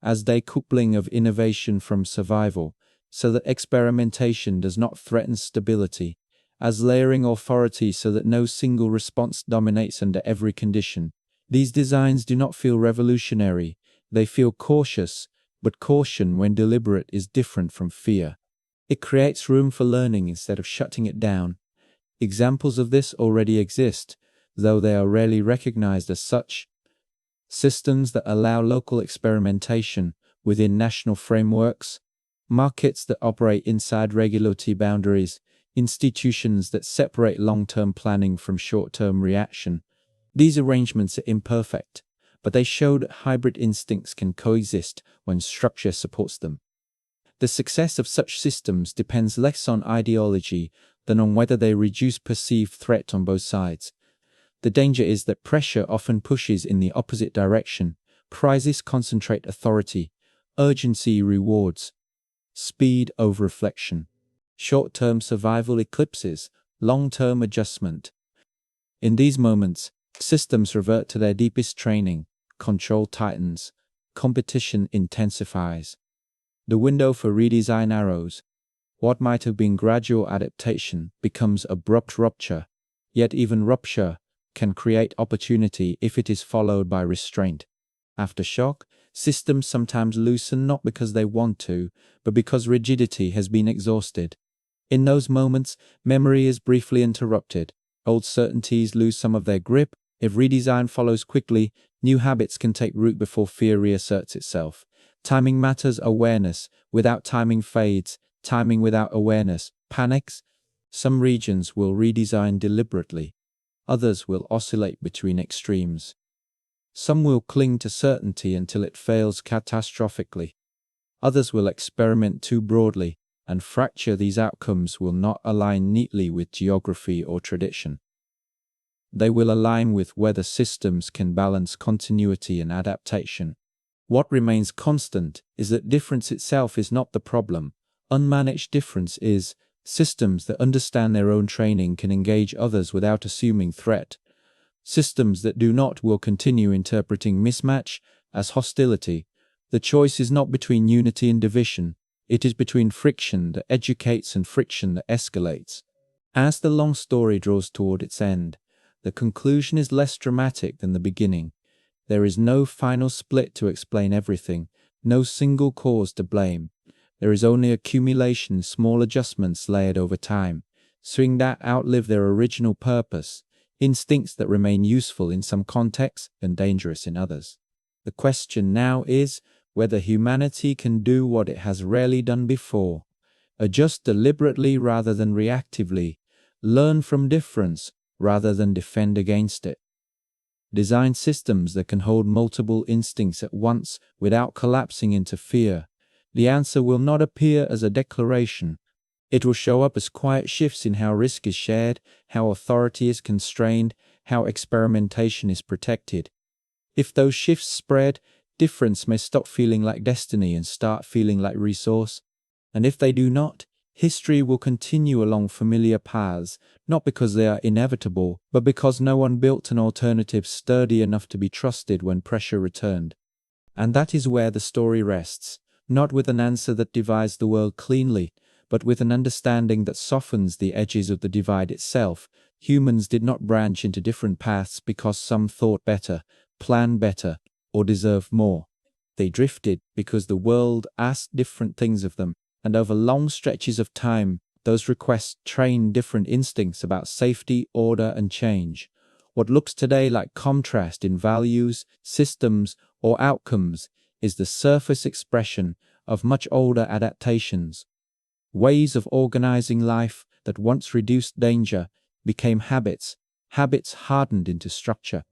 as decoupling of innovation from survival, so that experimentation does not threaten stability, as layering authority so that no single response dominates under every condition. These designs do not feel revolutionary, they feel cautious, but caution, when deliberate, is different from fear. It creates room for learning instead of shutting it down. Examples of this already exist, though they are rarely recognized as such. Systems that allow local experimentation within national frameworks, markets that operate inside regulatory boundaries, institutions that separate long-term planning from short-term reaction. These arrangements are imperfect, but they show that hybrid instincts can coexist when structure supports them. The success of such systems depends less on ideology than on whether they reduce perceived threat on both sides. The danger is that pressure often pushes in the opposite direction. Prizes concentrate authority, urgency rewards, speed over reflection. Short-term survival eclipses long-term adjustment. In these moments, systems revert to their deepest training, control tightens, competition intensifies. The window for redesign narrows. What might have been gradual adaptation becomes abrupt rupture, yet even rupture can create opportunity if it is followed by restraint. After shock, systems sometimes loosen not because they want to, but because rigidity has been exhausted. In those moments, memory is briefly interrupted. Old certainties lose some of their grip. If redesign follows quickly, new habits can take root before fear reasserts itself. Timing matters. Awareness without timing fades. Timing without awareness panics. Some regions will redesign deliberately. Others will oscillate between extremes. Some will cling to certainty until it fails catastrophically. Others will experiment too broadly and fracture. These outcomes will not align neatly with geography or tradition. They will align with whether systems can balance continuity and adaptation. What remains constant is that difference itself is not the problem. Unmanaged difference is. Systems that understand their own training can engage others without assuming threat. Systems that do not will continue interpreting mismatch as hostility. The choice is not between unity and division. It is between friction that educates and friction that escalates. As the long story draws toward its end, the conclusion is less dramatic than the beginning. There is no final split to explain everything, no single cause to blame. There is only accumulation, small adjustments layered over time, swing that outlive their original purpose, instincts that remain useful in some contexts and dangerous in others. The question now is whether humanity can do what it has rarely done before: adjust deliberately rather than reactively, learn from difference rather than defend against it. Design systems that can hold multiple instincts at once without collapsing into fear. The answer will not appear as a declaration. It will show up as quiet shifts in how risk is shared, how authority is constrained, how experimentation is protected. If those shifts spread, difference may stop feeling like destiny and start feeling like resource. And if they do not, history will continue along familiar paths, not because they are inevitable, but because no one built an alternative sturdy enough to be trusted when pressure returned. And that is where the story rests, not with an answer that divides the world cleanly, but with an understanding that softens the edges of the divide itself. Humans did not branch into different paths because some thought better, planned better, or deserved more. They drifted because the world asked different things of them, and over long stretches of time, those requests trained different instincts about safety, order, and change. What looks today like contrast in values, systems, or outcomes is the surface expression of much older adaptations. Ways of organizing life that once reduced danger became habits. Habits hardened into structure.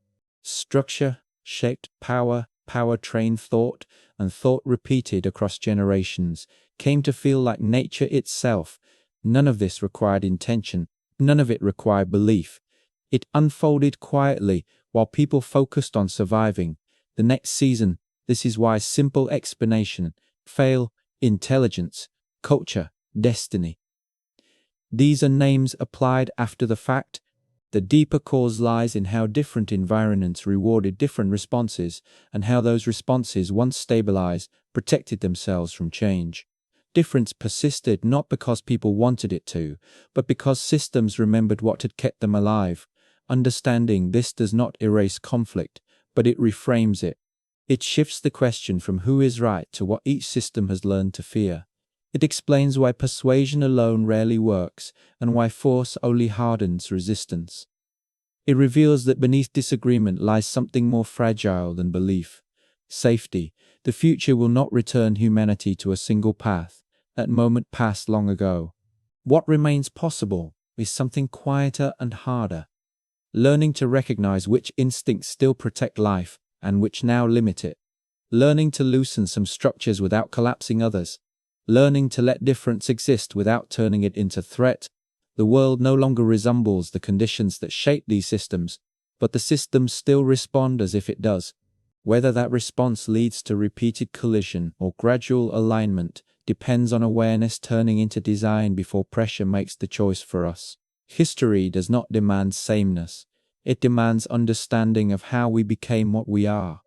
Structure shaped power, power trained thought, and thought repeated across generations, came to feel like nature itself. None of this required intention, none of it required belief. It unfolded quietly while people focused on surviving. The next season, this is why simple explanation, fail, intelligence, culture, destiny. These are names applied after the fact. The deeper cause lies in how different environments rewarded different responses, and how those responses, once stabilized, protected themselves from change. Difference persisted not because people wanted it to, but because systems remembered what had kept them alive. Understanding this does not erase conflict, but it reframes it. It shifts the question from who is right to what each system has learned to fear. It explains why persuasion alone rarely works, and why force only hardens resistance. It reveals that beneath disagreement lies something more fragile than belief. Safety. The future will not return humanity to a single path, that moment passed long ago. What remains possible is something quieter and harder. Learning to recognize which instincts still protect life and which now limit it. Learning to loosen some structures without collapsing others. Learning to let difference exist without turning it into threat. The world no longer resembles the conditions that shape these systems, but the systems still respond as if it does. Whether that response leads to repeated collision or gradual alignment depends on awareness turning into design before pressure makes the choice for us. History does not demand sameness. It demands understanding of how we became what we are.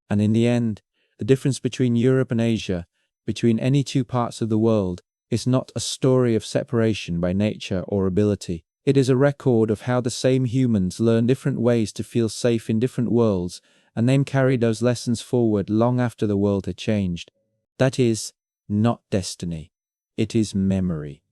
And in the end, the difference between Europe and Asia, between any two parts of the world, is not a story of separation by nature or ability. It is a record of how the same humans learn different ways to feel safe in different worlds, and then carry those lessons forward long after the world had changed. That is not destiny. It is memory.